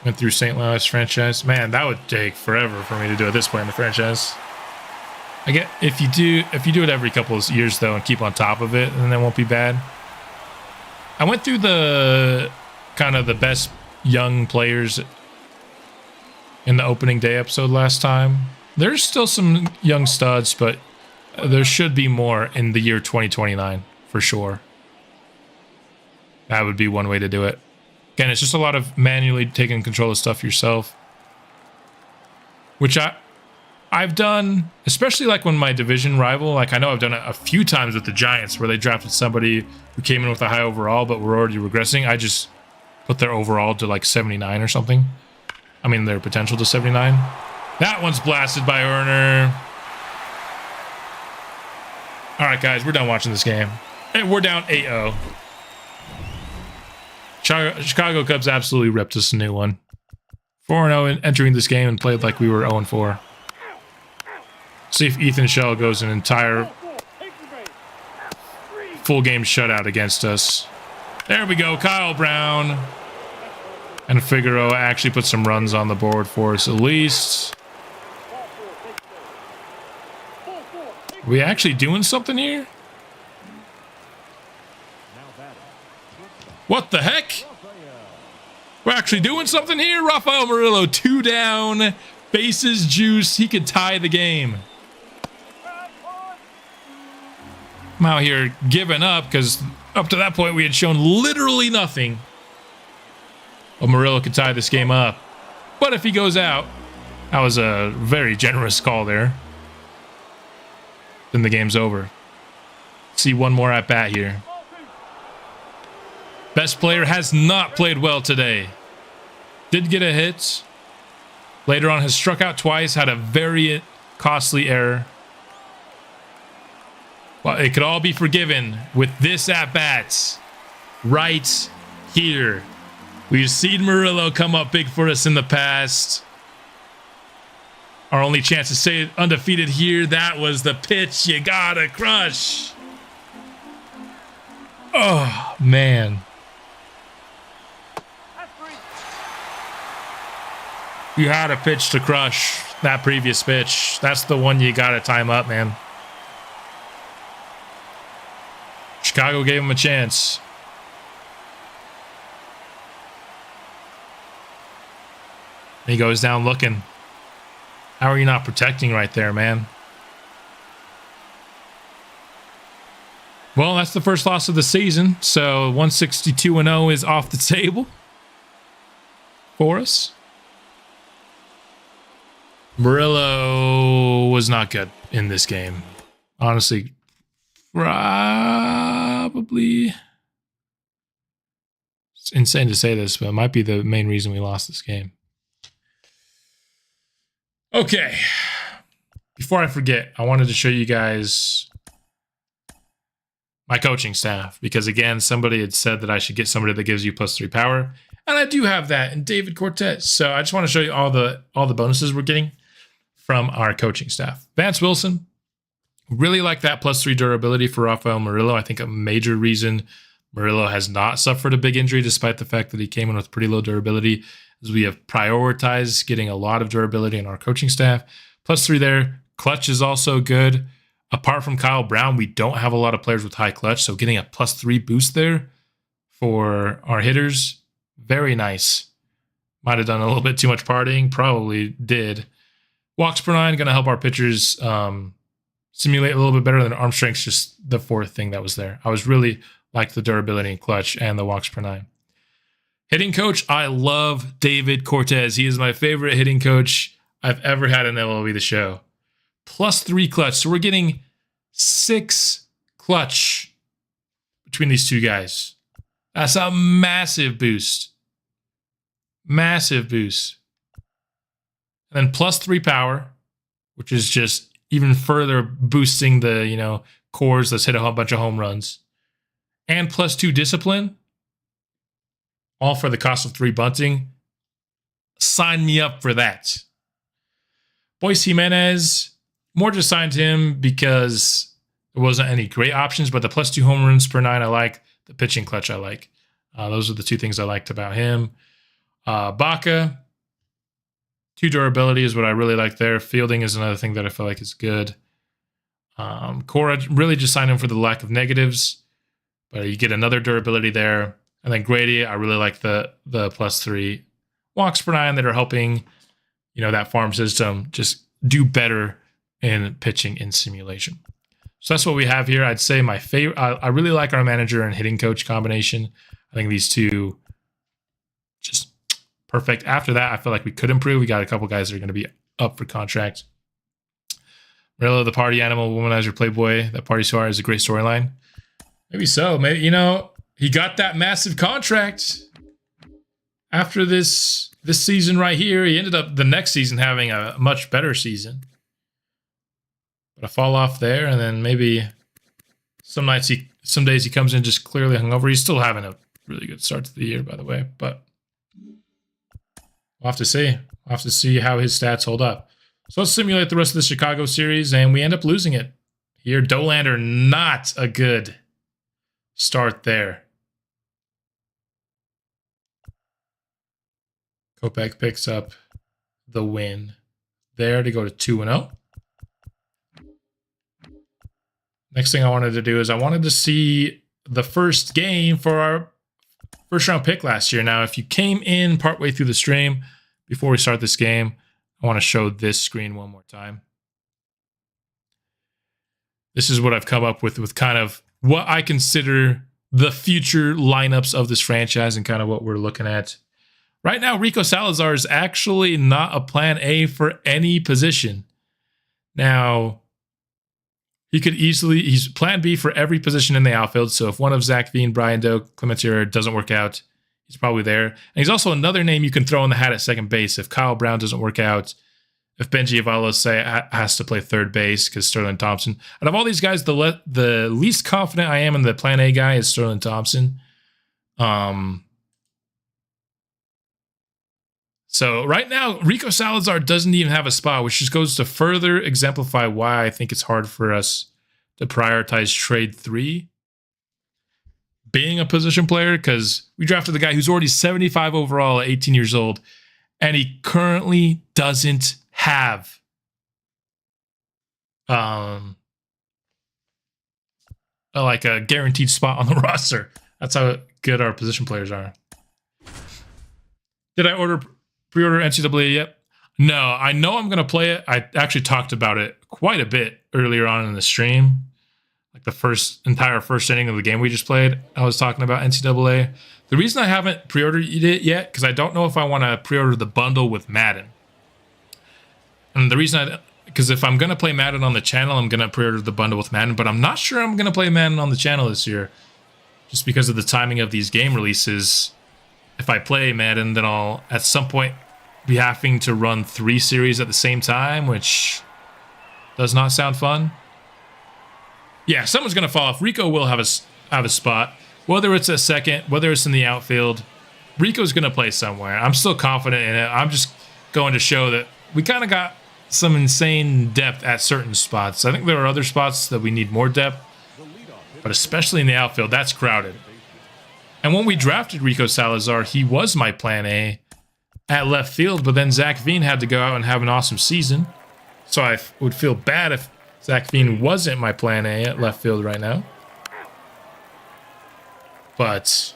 Went through St. Louis franchise. Man, that would take forever for me to do at this point in the franchise. I get if you do it every couple of years though and keep on top of it, then it won't be bad. I went through the kind of the best young players in the opening day episode last time. There's still some young studs, but there should be more in the year 2029 for sure. That would be one way to do it. Again, it's just a lot of manually taking control of stuff yourself, which I've done, especially like when my division rival, like I know I've done it a few times with the Giants where they drafted somebody who came in with a high overall, but were already regressing. I just put their overall to like 79 or something. I mean, their potential to 79. That one's blasted by Erner. All right, guys, we're done watching this game. And we're down 8-0. Chicago Cubs absolutely ripped us a new one. 4-0 entering this game and played like we were 0-4. See if Ethan Shell goes an entire full game shutout against us. There we go, Kyle Brown. And Figueroa actually put some runs on the board for us at least. Are we actually doing something here? What the heck? We're actually doing something here? Rafael Murillo, 2 down, bases juice. He could tie the game. I'm out here giving up because up to that point we had shown literally nothing. Well, Murillo could tie this game up. But if he goes out, that was a very generous call there. Then the game's over. See one more at bat here. Best player has not played well today. Did get a hit. Later on has struck out twice, had a very costly error. Well, it could all be forgiven with this at-bat right here. We've seen Murillo come up big for us in the past. Our only chance to stay undefeated here. That was the pitch you gotta crush. Oh, man. You had a pitch to crush, that previous pitch. That's the one you gotta time up, man. Chicago gave him a chance. He goes down looking. How are you not protecting right there, man? Well, that's the first loss of the season. So 162-0 is off the table for us. Murillo was not good in this game. Honestly, probably. It's insane to say this, but it might be the main reason we lost this game. Okay. Before I forget, I wanted to show you guys my coaching staff, because again, somebody had said that I should get somebody that gives you +3 power, and I do have that in David Cortez. So I just want to show you all the bonuses we're getting from our coaching staff. Vance Wilson, really like that +3 durability for Rafael Murillo. I think a major reason Murillo has not suffered a big injury despite the fact that he came in with pretty low durability, as we have prioritized getting a lot of durability in our coaching staff. +3 there. Clutch is also good. Apart from Kyle Brown, we don't have a lot of players with high clutch, so getting a +3 boost there for our hitters, very nice. Might have done a little bit too much partying, probably did. Walks per 9, going to help our pitchers simulate a little bit better than arm strength's just the fourth thing that was there. I was really like the durability and clutch and the walks per 9. Hitting coach, I love David Cortez. He is my favorite hitting coach I've ever had in MLB The Show. +3 clutch. So we're getting 6 clutch between these two guys. That's a massive boost. Massive boost. And then +3 power, which is just even further boosting the, cores. Let's hit a whole bunch of home runs. And +2 discipline. All for the cost of 3 bunting. Sign me up for that. Boyce Jimenez, more just signed him because there wasn't any great options, but the +2 home runs per 9 I like. The pitching clutch I like. Those are the 2 things I liked about him. Baca, 2 durability is what I really like there. Fielding is another thing that I feel like is good. Cora, really just signed him for the lack of negatives, but you get another durability there. And then Grady, I really like the +3 walks per 9 that are helping, that farm system just do better in pitching in simulation. So that's what we have here. I'd say my favorite, I really like our manager and hitting coach combination. I think these two just perfect. After that, I feel like we could improve. We got a couple guys that are going to be up for contract. Murillo, the party animal, womanizer, playboy. That party star is a great storyline. Maybe so. Maybe, he got that massive contract after this season right here. He ended up the next season having a much better season. But a fall off there, and then maybe some days he comes in just clearly hungover. He's still having a really good start to the year, by the way. But we'll have to see. We'll have to see how his stats hold up. So let's simulate the rest of the Chicago series, and we end up losing it. Here, Dolander, not a good start there. Kopech picks up the win there to go to 2-0. Next thing I wanted to do is I wanted to see the first game for our first round pick last year. Now, if you came in partway through the stream before we start this game, I want to show this screen one more time. This is what I've come up with kind of what I consider the future lineups of this franchise and kind of what we're looking at. Right now, Rico Salazar is actually not a plan A for any position. Now, he's plan B for every position in the outfield. So if one of Zach Veen, Brian Doe, Clemente doesn't work out, he's probably there. And he's also another name you can throw in the hat at second base if Kyle Brown doesn't work out. If Benji Avalos has to play third base because Sterling Thompson. Out of all these guys, the least confident I am in the plan A guy is Sterling Thompson. So right now, Rico Salazar doesn't even have a spot, which just goes to further exemplify why I think it's hard for us to prioritize trade 3 being a position player, because we drafted the guy who's already 75 overall at 18 years old, and he currently doesn't have like a guaranteed spot on the roster. That's how good our position players are. Did I pre-order NCAA yet? No, I know I'm going to play it. I actually talked about it quite a bit earlier on in the stream. Like the entire first inning of the game we just played, I was talking about NCAA. The reason I haven't pre-ordered it yet, because I don't know if I want to pre-order the bundle with Madden. And the reason because if I'm going to play Madden on the channel, I'm going to pre-order the bundle with Madden, but I'm not sure I'm going to play Madden on the channel this year, just because of the timing of these game releases. If I play Madden, then I'll at some point be having to run 3 series at the same time, which does not sound fun. Yeah, someone's going to fall off. Rico will have a spot. Whether it's a second, whether it's in the outfield, Rico's going to play somewhere. I'm still confident in it. I'm just going to show that we kind of got some insane depth at certain spots. I think there are other spots that we need more depth, but especially in the outfield, that's crowded. And when we drafted Rico Salazar, he was my plan A at left field, but then Zach Veen had to go out and have an awesome season. So I would feel bad if Zach Veen wasn't my plan A at left field right now. But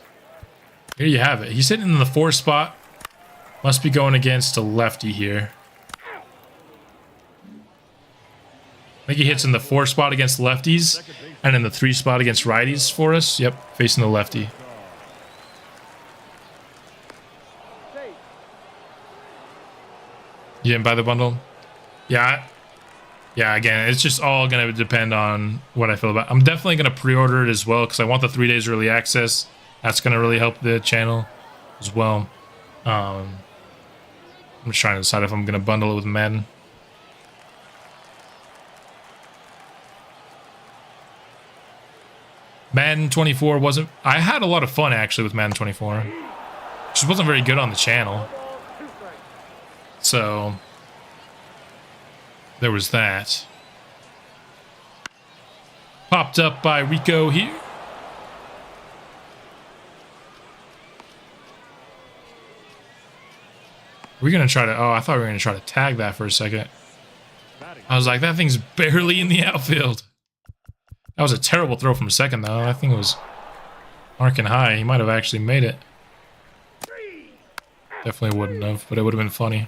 here you have it. He's sitting in the 4 spot. Must be going against a lefty here. I think he hits in the 4 spot against lefties and in the 3 spot against righties for us. Yep, facing the lefty. You didn't buy the bundle? Yeah. Yeah, again, it's just all going to depend on what I feel about it. I'm definitely going to pre-order it as well because I want the 3 days early access. That's going to really help the channel as well. I'm just trying to decide if I'm going to bundle it with Madden. Madden 24 wasn't... I had a lot of fun, actually, with Madden 24. Just wasn't very good on the channel. So... there was that. Popped up by Rico here. We're going to try to... oh, I thought we were going to try to tag that for a second. I was like, that thing's barely in the outfield. That was a terrible throw from second, though. That thing was arcing high. He might have actually made it. Definitely wouldn't have, but it would have been funny.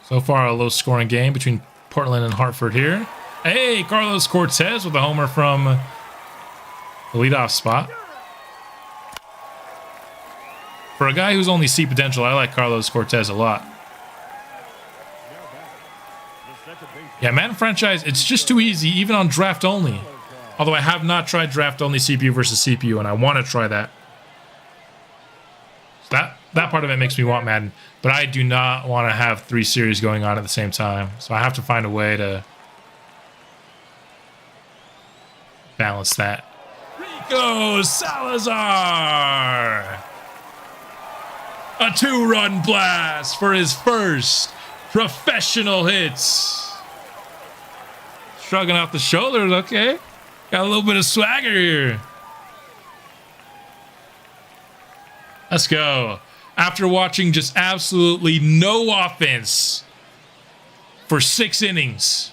So far, a low-scoring game between Portland and Hartford here. Hey, Carlos Cortez with a homer from the leadoff spot. For a guy who's only C potential, I like Carlos Cortez a lot. Yeah, Madden franchise, it's just too easy, even on draft only. Although I have not tried draft only CPU versus CPU, and I want to try that. So that part of it makes me want Madden. But I do not want to have 3 series going on at the same time. So I have to find a way to balance that. Rico Salazar! A 2-run blast for his first professional hits. Shrugging off the shoulders, okay. Got a little bit of swagger here. Let's go. After watching just absolutely no offense for 6 innings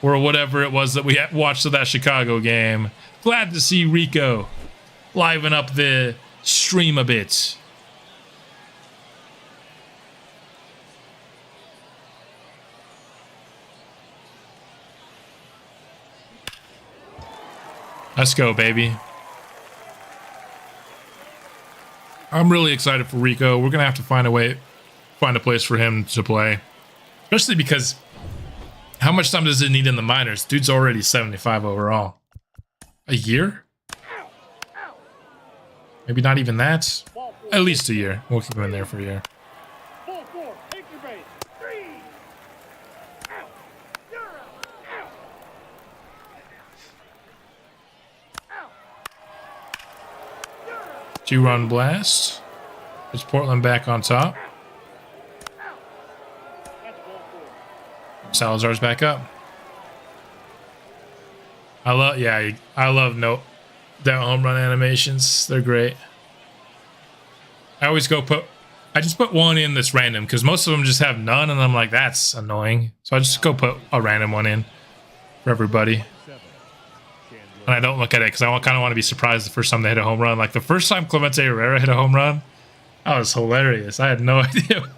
or whatever it was that we watched of that Chicago game, glad to see Rico liven up the stream a bit. Let's go, baby. I'm really excited for Rico. We're going to have to find a place for him to play. Especially because how much time does it need in the minors? Dude's already 75 overall. A year? Maybe not even that. At least a year. We'll keep him in there for a year. 2-run blast. It's Portland back on top. Salazar's back up. I love that home run animations. They're great. I always I just put one in that's random because most of them just have none, and I'm like, that's annoying. So I just go put a random one in for everybody. And I don't look at it because I kind of want to be surprised the first time they hit a home run. Like the first time Clemente Herrera hit a home run, that was hilarious. I had no idea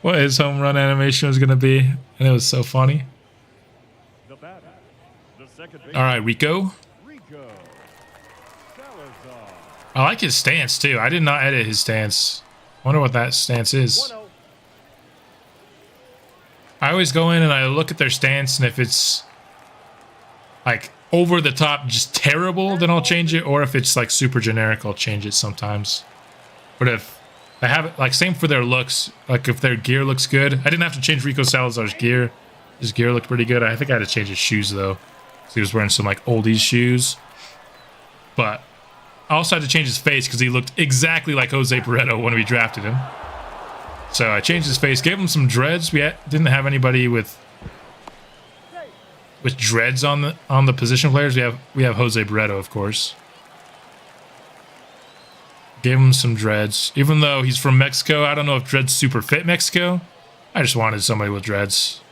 what his home run animation was going to be, and it was so funny. All right, Rico. I like his stance too. I did not edit his stance. I wonder what that stance is. I always go in and I look at their stance, and if it's like over the top, just terrible, then I'll change it. Or if it's like super generic, I'll change it sometimes. But if I have it, like same for their looks, like if their gear looks good, I didn't have to change Rico Salazar's gear. His gear looked pretty good. I think I had to change his shoes though. So he was wearing some like oldies shoes. But I also had to change his face because he looked exactly like Jose Beretto when we drafted him. So I changed his face, gave him some dreads. We didn't have anybody with with dreads on the position players. We have Jose Beretto, of course. Gave him some dreads. Even though he's from Mexico, I don't know if dreads super fit Mexico. I just wanted somebody with dreads.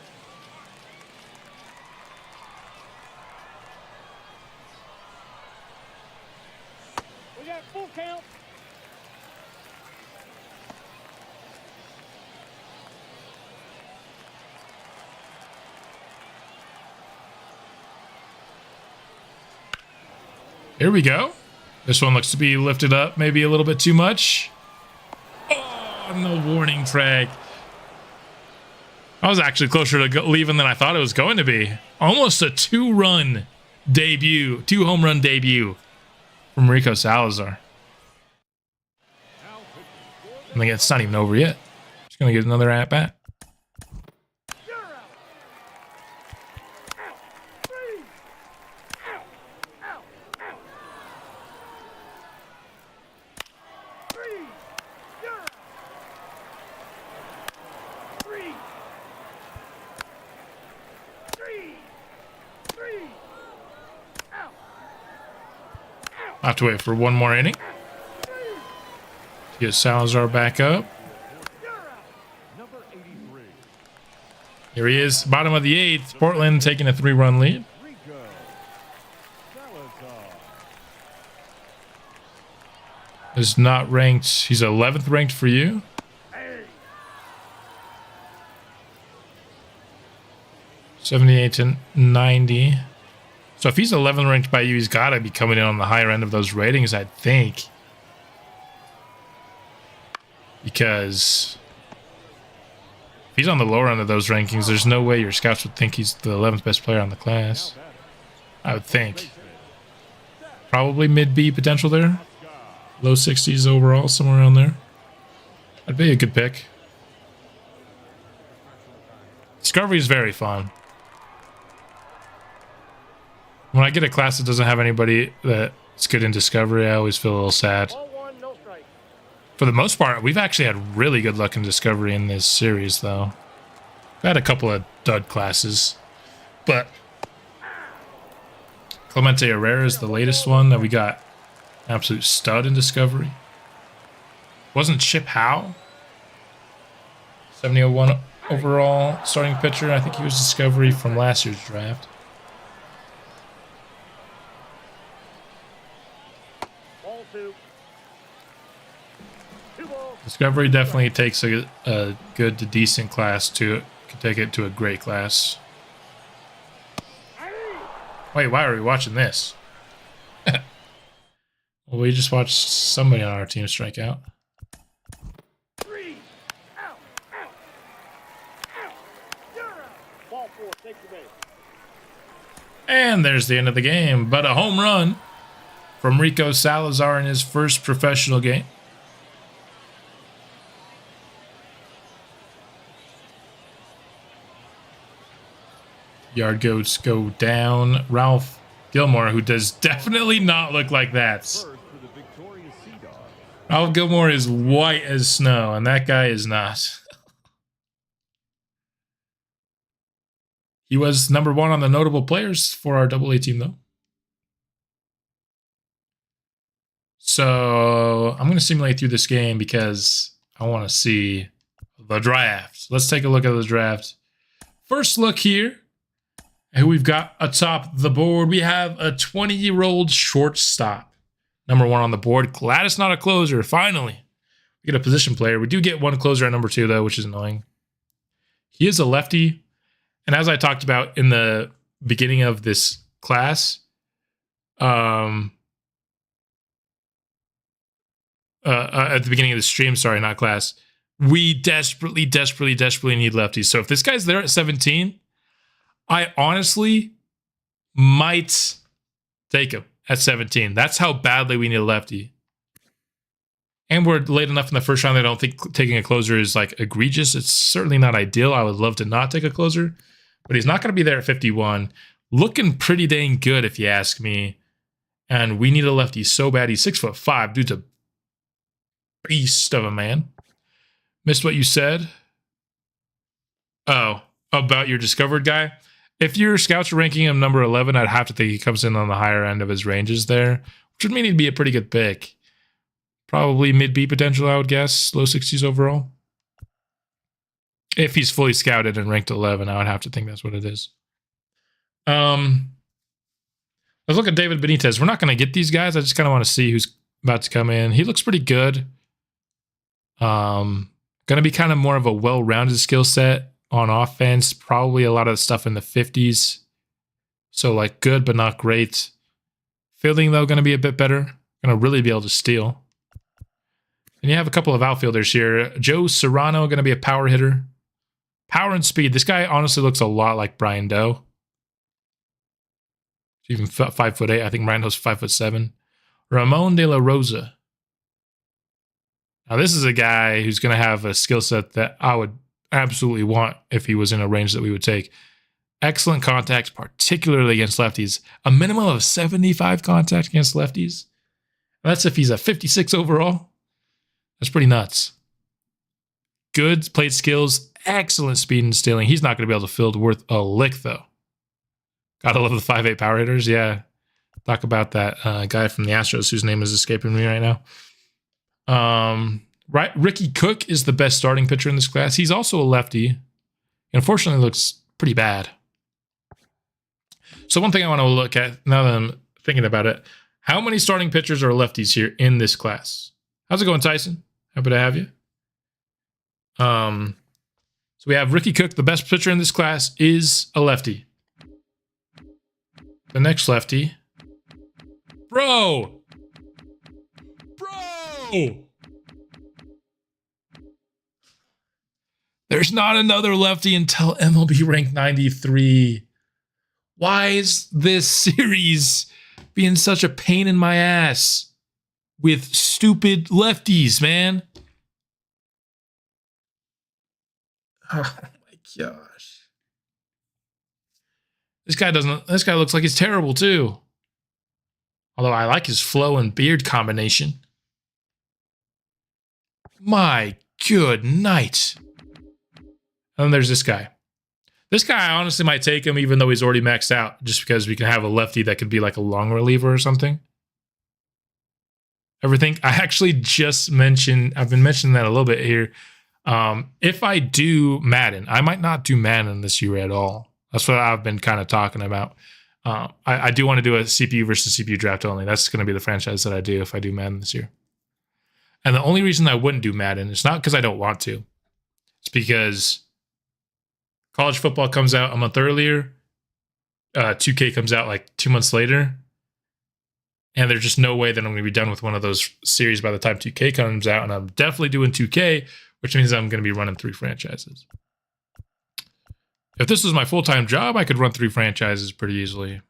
We got full count. Here we go. This one looks to be lifted up maybe a little bit too much. Oh, no warning track. I was actually closer to leaving than I thought it was going to be. Almost a two-home run debut from Rico Salazar. I think it's not even over yet. Just going to get another at-bat. I have to wait for one more inning. Get Salazar back up. Here he is, bottom of the 8th. Portland taking a 3-run lead. Rico Salazar. Is not ranked. He's 11th ranked for you. 78 to 90. So if he's 11th ranked by you, he's got to be coming in on the higher end of those ratings, I'd think. Because if he's on the lower end of those rankings, there's no way your scouts would think he's the 11th best player on the class. I would think. Probably mid-B potential there. Low 60s overall, somewhere around there. That'd be a good pick. Discovery is very fun. When I get a class that doesn't have anybody that's good in Discovery, I always feel a little sad. For the most part, we've actually had really good luck in Discovery in this series, though. We've had a couple of dud classes. But Clemente Herrera is the latest one that we got an absolute stud in Discovery. Wasn't Chip Howe 70-01 overall starting pitcher? I think he was Discovery from last year's draft. Discovery definitely takes a good to decent class to take it to a great class. Wait, why are we watching this? Well, we just watched somebody on our team strike out. And there's the end of the game, but a home run from Rico Salazar in his first professional game. Yard goats go down. Ralph Gilmore, who does definitely not look like that. Ralph Gilmore is white as snow, and that guy is not. He was number 1 on the notable players for our AA team, though. So I'm going to simulate through this game because I want to see the draft. Let's take a look at the draft. First look here. Who we've got atop the board. We have a 20-year-old shortstop. Number 1 on the board. Glad it's not a closer. Finally. We get a position player. We do get one closer at number 2, though, which is annoying. He is a lefty. And as I talked about in the beginning of this class, at the beginning of the stream, sorry, not class, we desperately need lefties. So if this guy's there at 17, I honestly might take him at 17. That's how badly we need a lefty. And we're late enough in the first round that I don't think taking a closer is like egregious. It's certainly not ideal. I would love to not take a closer, but he's not going to be there at 51. Looking pretty dang good, if you ask me. And we need a lefty so bad. He's 6'5". Dude's a beast of a man. Missed what you said. Oh, about your discovered guy. If your scouts are ranking him number 11, I'd have to think he comes in on the higher end of his ranges there, which would mean he'd be a pretty good pick. Probably mid-B potential, I would guess. Low 60s overall. If he's fully scouted and ranked 11, I would have to think that's what it is. Let's look at David Benitez. We're not going to get these guys. I just kind of want to see who's about to come in. He looks pretty good. Going to be kind of more of a well-rounded skill set on offense. Probably a lot of stuff in the 50s. So like good, but not great. Fielding, though, going to be a bit better. Going to really be able to steal. And you have a couple of outfielders here. Joe Serrano, going to be a power hitter. Power and speed. This guy honestly looks a lot like Brian Doe. Even 5'8". I think Brian Doe's 5'7". Ramon De La Rosa. Now, this is a guy who's going to have a skill set that I would absolutely want if he was in a range that we would take. Excellent contact, particularly against lefties. A minimum of 75 contact against lefties. That's if he's a 56 overall. That's pretty nuts. Good plate skills, excellent speed and stealing. He's not going to be able to field worth a lick, though. Gotta love the 5'8" power hitters. Yeah. Talk about that guy from the Astros whose name is escaping me right now. Right, Ricky Cook is the best starting pitcher in this class. He's also a lefty. Unfortunately, looks pretty bad. So one thing I want to look at, now that I'm thinking about it, how many starting pitchers are lefties here in this class? How's it going, Tyson? Happy to have you. So we have Ricky Cook. The best pitcher in this class is a lefty. The next lefty. Bro! There's not another lefty until MLB rank 93. Why is this series being such a pain in my ass with stupid lefties, man? Oh my gosh. This guy looks like he's terrible too. Although I like his flow and beard combination. My good night. And then there's this guy. This guy, I honestly might take him even though he's already maxed out, just because we can have a lefty that could be like a long reliever or something. Everything. I actually just mentioned, I've been mentioning that a little bit here. If I do Madden, I might not do Madden this year at all. That's what I've been kind of talking about. I do want to do a CPU versus CPU draft only. That's going to be the franchise that I do if I do Madden this year. And the only reason I wouldn't do Madden, it's not because I don't want to. It's because college football comes out a month earlier. 2K comes out like 2 months later. And there's just no way that I'm going to be done with one of those series by the time 2K comes out. And I'm definitely doing 2K, which means I'm going to be running 3 franchises. If this was my full-time job, I could run 3 franchises pretty easily.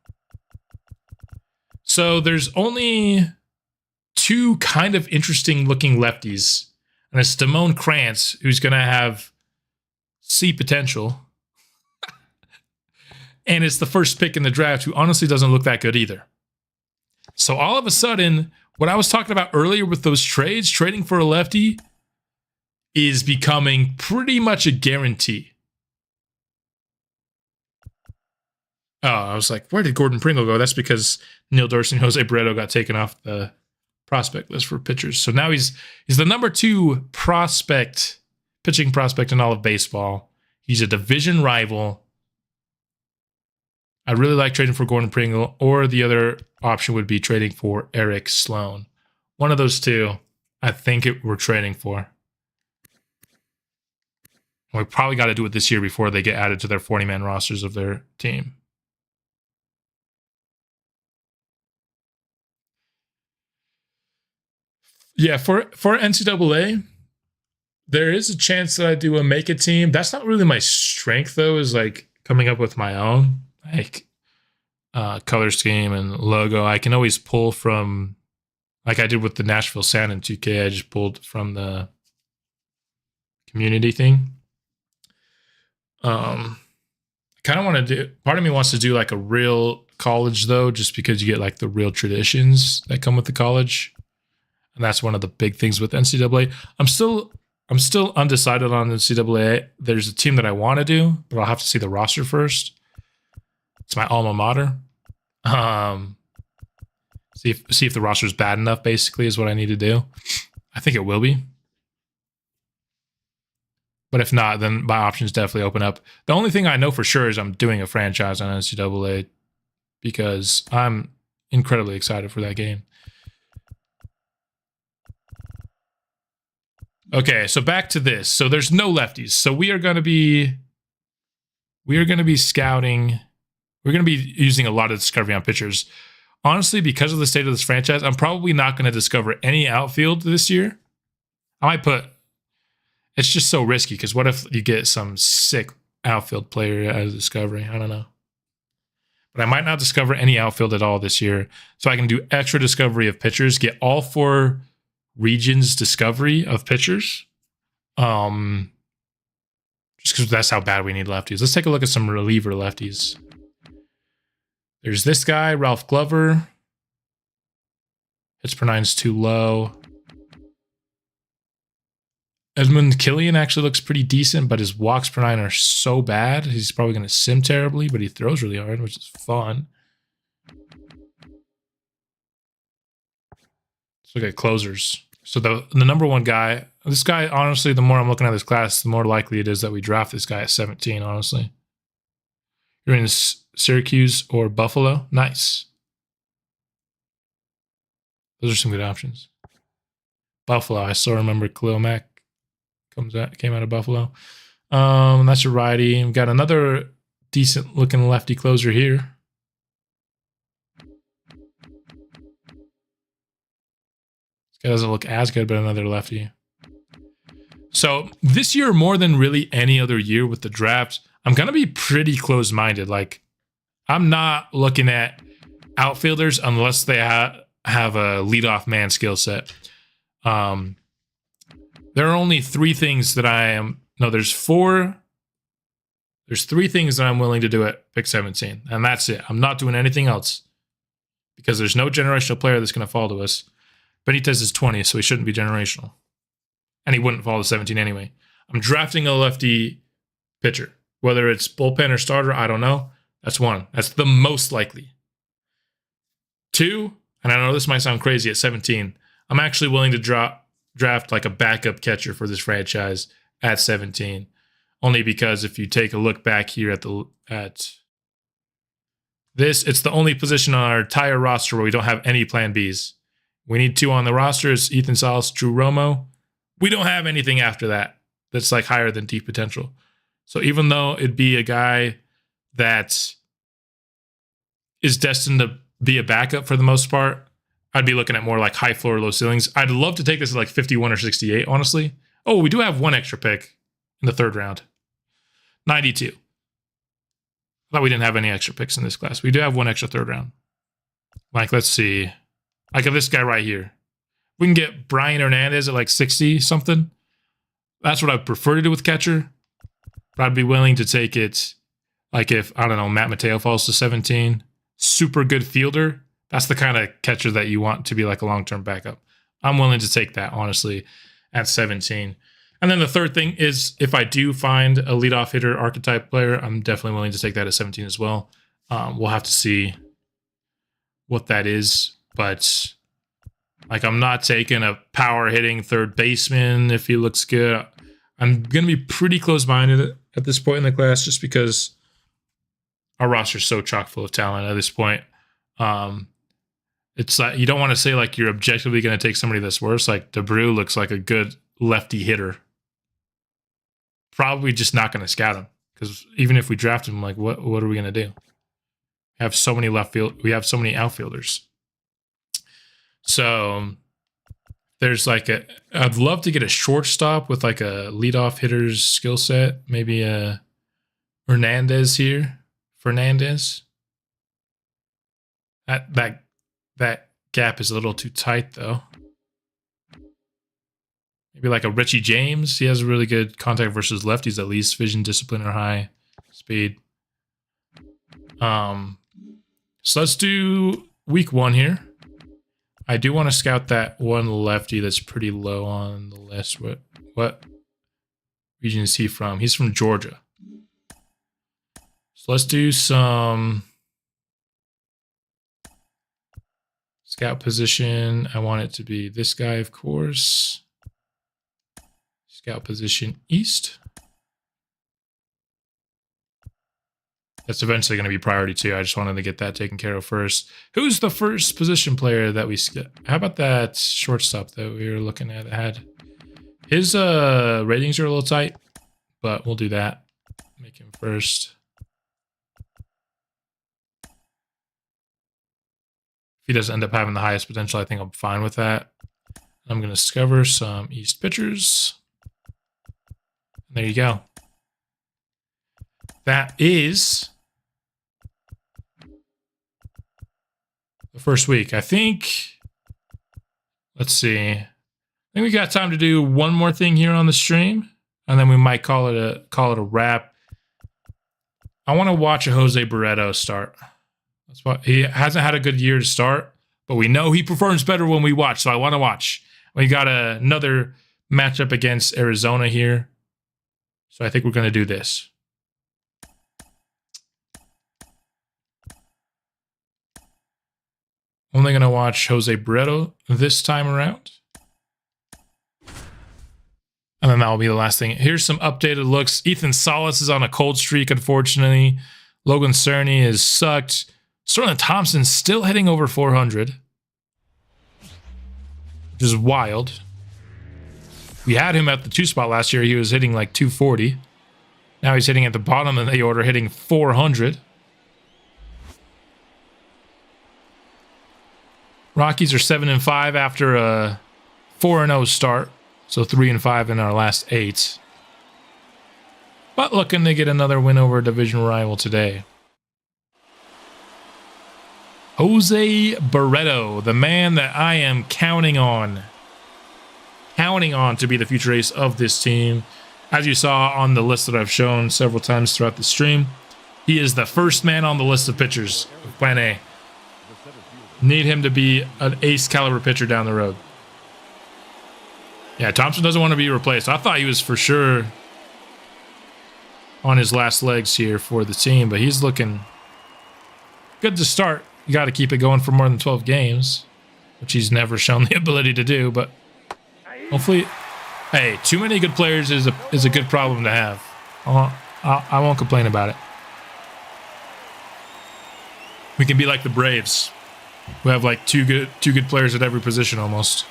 So there's only 2 kind of interesting looking lefties. And it's Damone Krantz, who's going to have C potential. And it's the first pick in the draft, who honestly doesn't look that good either. So all of a sudden, what I was talking about earlier with those trades, trading for a lefty, is becoming pretty much a guarantee. Oh, I was like, where did Gordon Pringle go? That's because Neil Dorsey and Jose Beretto got taken off the prospect list for pitchers. So now he's the number 2 prospect, pitching prospect in all of baseball. He's a division rival. I really like trading for Gordon Pringle, or the other option would be trading for Eric Sloan. One of those 2, I think we're trading for. We probably got to do it this year before they get added to their 40-man rosters of their team. Yeah, for NCAA, there is a chance that I do a make it team. That's not really my strength, though, is like coming up with my own like color scheme and logo. I can always pull from, like I did with the Nashville Sound in 2K. I just pulled from the community thing. Kind of want to do, part of me wants to do like a real college, though, just because you get like the real traditions that come with the college. And that's one of the big things with NCAA. I'm still undecided on NCAA. There's a team that I want to do, but I'll have to see the roster first. It's my alma mater. See if the roster is bad enough, basically, is what I need to do. I think it will be. But if not, then my options definitely open up. The only thing I know for sure is I'm doing a franchise on NCAA because I'm incredibly excited for that game. Okay, so back to this. So there's no lefties. So we are going to be scouting. We're going to be using a lot of discovery on pitchers. Honestly, because of the state of this franchise, I'm probably not going to discover any outfield this year. I might put... It's just so risky because what if you get some sick outfield player as a discovery? I don't know. But I might not discover any outfield at all this year. So I can do extra discovery of pitchers, get all 4 regions discovery of pitchers. Just because that's how bad we need lefties. Let's take a look at some reliever lefties. There's this guy, Ralph Glover. Hits per 9's too low. Edmund Killian actually looks pretty decent, but his walks per 9 are so bad. He's probably going to sim terribly, but he throws really hard, which is fun. Let's look at closers. So the number 1 guy, this guy, honestly, the more I'm looking at this class, the more likely it is that we draft this guy at 17, honestly. You're in Syracuse or Buffalo. Nice. Those are some good options. Buffalo, I still remember Khalil Mack came out of Buffalo. That's your righty. We've got another decent looking lefty closer here. This guy doesn't look as good, but another lefty. So this year, more than really any other year with the draft, I'm going to be pretty close-minded. Like, I'm not looking at outfielders unless they have a leadoff man skill set. There are only 3 things that there's 4. There's 3 things that I'm willing to do at pick 17, and that's it. I'm not doing anything else because there's no generational player that's going to fall to us. Benitez is 20, so he shouldn't be generational. And he wouldn't fall to 17 anyway. I'm drafting a lefty pitcher. Whether it's bullpen or starter, I don't know. That's 1. That's the most likely. 2, and I know this might sound crazy at 17, I'm actually willing to draft like a backup catcher for this franchise at 17. Only because if you take a look back here at this, it's the only position on our entire roster where we don't have any plan Bs. We need 2 on the roster. It's Ethan Salas, Drew Romo. We don't have anything after that that's like higher than deep potential. So even though it'd be a guy that is destined to be a backup for the most part, I'd be looking at more like high floor, low ceilings. I'd love to take this at like 51 or 68, honestly. Oh, we do have 1 extra pick in the 3rd round. 92. I thought we didn't have any extra picks in this class. We do have 1 extra 3rd round. Like, let's see. Like this guy right here. We can get Brian Hernandez at like 60 something. That's what I prefer to do with catcher. But I'd be willing to take it like if, I don't know, Matt Mateo falls to 17. Super good fielder. That's the kind of catcher that you want to be like a long-term backup. I'm willing to take that, honestly, at 17. And then the 3rd thing is if I do find a leadoff hitter archetype player, I'm definitely willing to take that at 17 as well. We'll have to see what that is. But like, I'm not taking a power hitting 3rd baseman if he looks good. I'm going to be pretty close-minded at this point in the class just because our roster is so chock full of talent at this point. It's like, you don't want to say like you're objectively going to take somebody that's worse. Like DeBrew looks like a good lefty hitter. Probably just not going to scout him because even if we draft him, like what are we going to do? We have so many outfielders. So there's like I'd love to get a shortstop with like a leadoff hitter's skill set. Maybe a Fernandez here. That gap is a little too tight though. Maybe like a Richie James. He has a really good contact versus lefties at least. Vision, discipline, or high speed. So let's do week 1 here. I do want to scout that 1 lefty that's pretty low on the list. What region is he from? He's from Georgia. So let's do some Scout position, I want it to be this guy, of course. Scout position east. That's eventually going to be priority 2. I just wanted to get that taken care of first. Who's the first position player that we... How about that shortstop that we were looking at? His ratings are a little tight, but we'll do that. Make him first. If he doesn't end up having the highest potential, I think I'm fine with that. I'm going to discover some East pitchers. And there you go. That is the first week. I think, let's see. I think we got time to do one more thing here on the stream, and then we might call it a wrap. I want to watch a Jose Beretto start. That's why he hasn't had a good year to start, but we know he performs better when we watch, so I want to watch. We got another matchup against Arizona here, so I think we're going to do this. Only going to watch Jose Beretto this time around. And then that will be the last thing. Here's some updated looks. Ethan Salas is on a cold streak, unfortunately. Logan Cerny has sucked. Sterling Thompson's still hitting over 400. Which is wild. We had him at the 2 spot last year. He was hitting like 240. Now he's hitting at the bottom of the order, hitting 400. Rockies are 7-5 after a 4-0 start. So 3-5 in our last 8. But looking to get another win over a division rival today. Jose Beretto, the man that I am counting on to be the future ace of this team. As you saw on the list that I've shown several times throughout the stream, he is the first man on the list of pitchers of Plan A. Need him to be an ace caliber pitcher down the road. Yeah, Thompson doesn't want to be replaced. I thought he was for sure on his last legs here for the team, but he's looking good to start. You got to keep it going for more than 12 games, which he's never shown the ability to do, but hopefully... Hey, too many good players is a good problem to have. I won't complain about it. We can be like the Braves. We have like two good players at every position almost.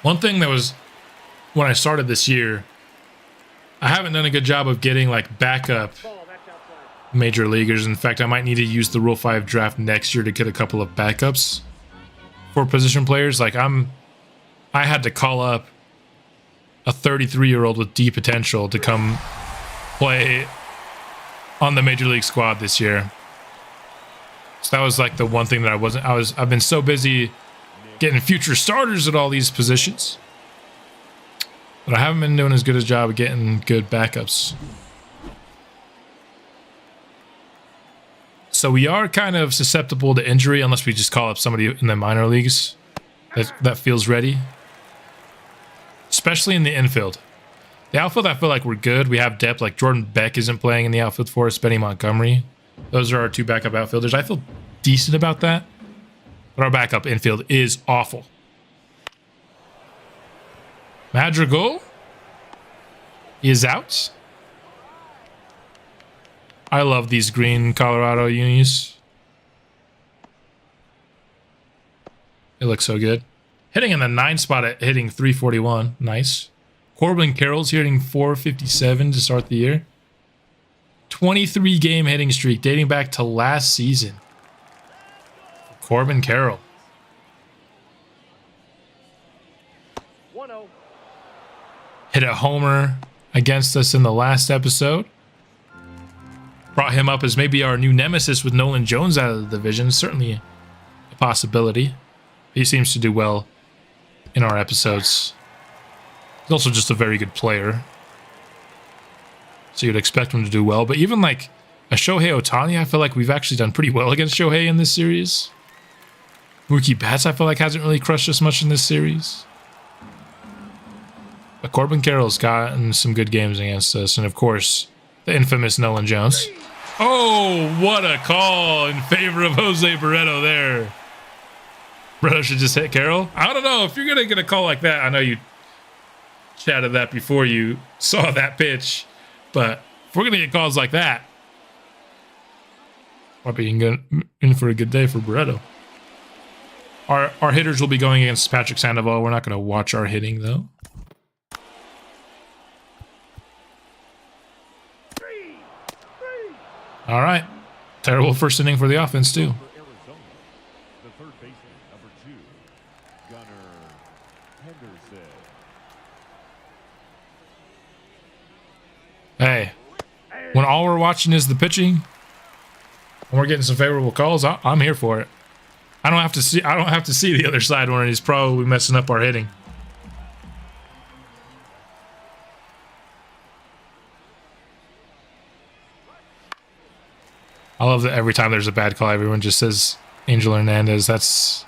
One thing that was when I started this year, I haven't done a good job of getting like backup major leaguers. In fact, I might need to use the Rule 5 draft next year to get a couple of backups for position players. Like I had to call up a 33-year-old with D potential to come play on the major league squad this year. So that was like the one thing that I've been so busy getting future starters at all these positions, but I haven't been doing as good a job of getting good backups. So we are kind of susceptible to injury unless we just call up somebody in the minor leagues that feels ready, especially in the infield. The outfield, I feel like we're good. We have depth. Like Jordan Beck isn't playing in the outfield for us. Benny Montgomery. Those are our 2 backup outfielders. I feel decent about that. But our backup infield is awful. Madrigal is out. I love these green Colorado unis. It looks so good. Hitting in the 9 spot at hitting 341. Nice. Corbin Carroll's hitting 457 to start the year. 23 game hitting streak dating back to last season. Corbin Carroll. 1-0. Hit a homer against us in the last episode. Brought him up as maybe our new nemesis with Nolan Jones out of the division. Certainly a possibility. He seems to do well in our episodes. He's also just a very good player, so you'd expect him to do well. But even like a Shohei Ohtani, I feel like we've actually done pretty well against Shohei in this series. Mookie Betts, I feel like, hasn't really crushed us much in this series. But Corbin Carroll's gotten some good games against us. And of course, the infamous Nolan Jones. Oh, what a call in favor of Jose Beretto there. Beretto should just hit Carroll. I don't know if you're gonna get a call like that. I know you chatted that before you saw that pitch, but if we're gonna get calls like that, might be in for a good day for Beretto. Our hitters will be going against Patrick Sandoval. We're not gonna watch our hitting though. All right, terrible first inning for the offense too. Hey, when all we're watching is the pitching, and we're getting some favorable calls, I'm here for it. I don't have to see the other side when he's probably messing up our hitting. I love that every time there's a bad call, everyone just says Angel Hernandez. That's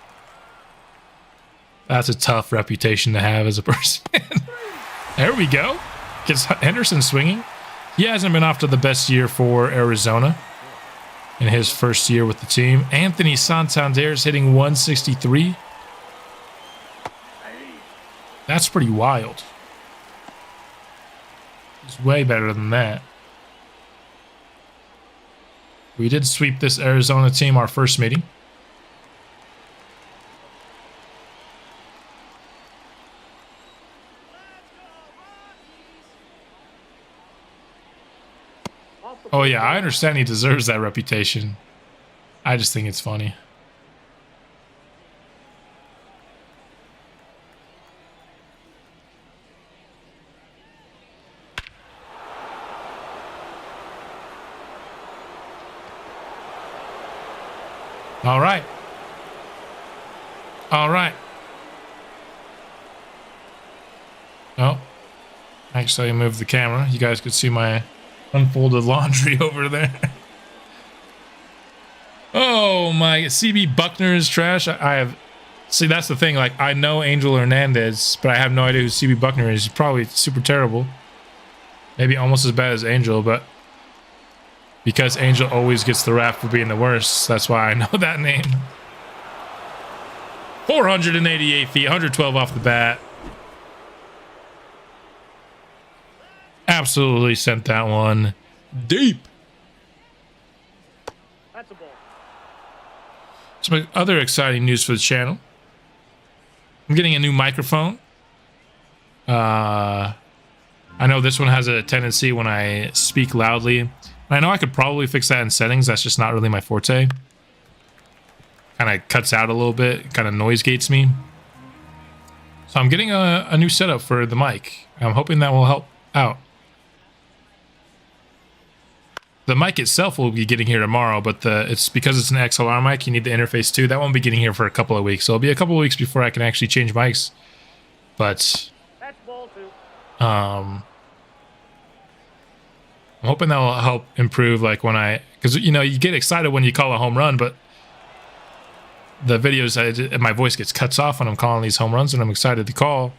a tough reputation to have as a person. There we go. Gets Henderson swinging. He hasn't been off to the best year for Arizona in his first year with the team. Anthony Santander's hitting 163. That's pretty wild. He's way better than that. We did sweep this Arizona team our first meeting. Oh yeah, I understand he deserves that reputation. I just think it's funny. All right. All right. Oh, actually, I moved the camera. You guys could see my unfolded laundry over there. Oh my, CB Buckner is trash. See, that's the thing. Like, I know Angel Hernandez, but I have no idea who CB Buckner is. He's probably super terrible. Maybe almost as bad as Angel, but because Angel always gets the rap for being the worst, that's why I know that name. 488 feet, 112 off the bat. Absolutely sent that one deep. That's a ball. Some other exciting news for the channel. I'm getting a new microphone. I know this one has a tendency when I speak loudly. I know I could probably fix that in settings. That's just not really my forte. Kind of cuts out a little bit. Kind of noise gates me. So I'm getting a new setup for the mic. I'm hoping that will help out. The mic itself will be getting here tomorrow, but it's because it's an XLR mic, you need the interface too. That won't be getting here for a couple of weeks. So it'll be a couple of weeks before I can actually change mics. But That's ball two. I'm hoping that will help improve, like when because you know you get excited when you call a home run, but the videos my voice gets cuts off when I'm calling these home runs, and I'm excited to call,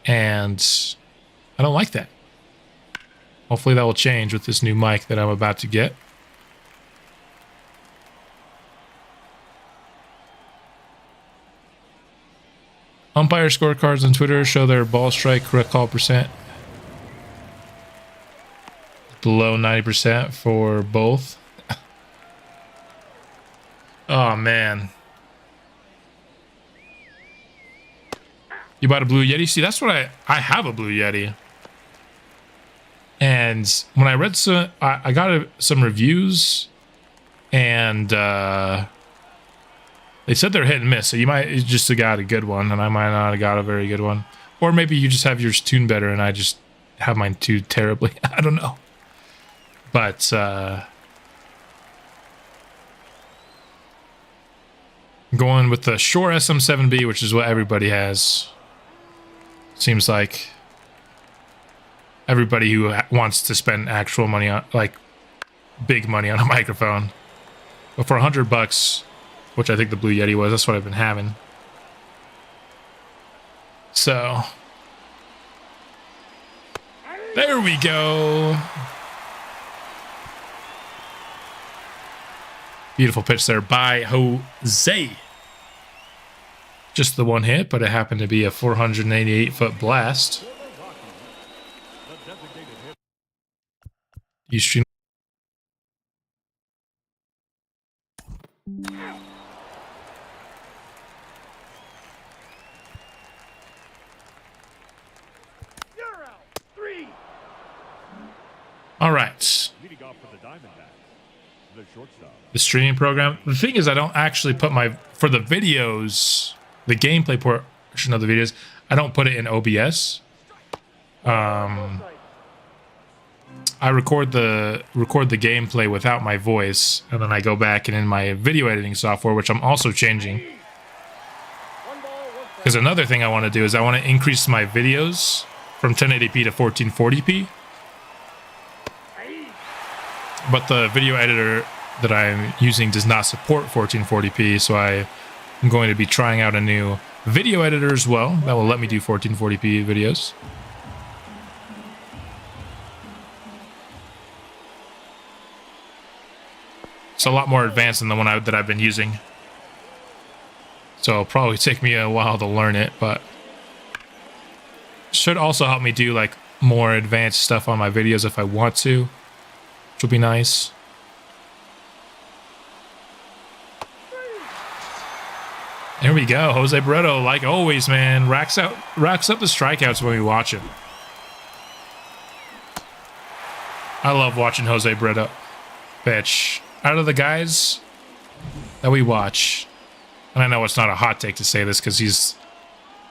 and I don't like that. Hopefully that will change with this new mic that I'm about to get. Umpire scorecards on Twitter show their ball strike correct call percent below 90% for both. Oh man. You bought a Blue Yeti? See, that's what I have a Blue Yeti. And when I read some, I got some reviews, and they said they're hit and miss. So you might just have got a good one, and I might not have got a very good one. Or maybe you just have yours tuned better, and I just have mine tuned terribly. I don't know. But going with the Shure SM7B, which is what everybody has. Seems like everybody who wants to spend actual money on, like, big money on a microphone. But for $100, which I think the Blue Yeti was, that's what I've been having. So there we go. Beautiful pitch there by Jose. Just the one hit, but it happened to be a 488-foot blast. For the Rockies, the designated hitter. You stream. You're out. 3. All right. Leading off for the Diamondbacks, the shortstop. The streaming program. The thing is, I don't actually put for the videos, the gameplay portion of the videos, I don't put it in OBS. I record the gameplay without my voice, and then I go back and in my video editing software, which I'm also changing. Because another thing I want to do is I want to increase my videos from 1080p to 1440p. But the video editor that I'm using does not support 1440p, so I'm going to be trying out a new video editor as well that will let me do 1440p videos. It's a lot more advanced than the one that I've been using. So it'll probably take me a while to learn it, but should also help me do like more advanced stuff on my videos if I want to, which will be nice. There we go. Jose Beretto, like always, man, racks up the strikeouts when we watch him. I love watching Jose Beretto pitch. Out of the guys that we watch, and I know it's not a hot take to say this because he's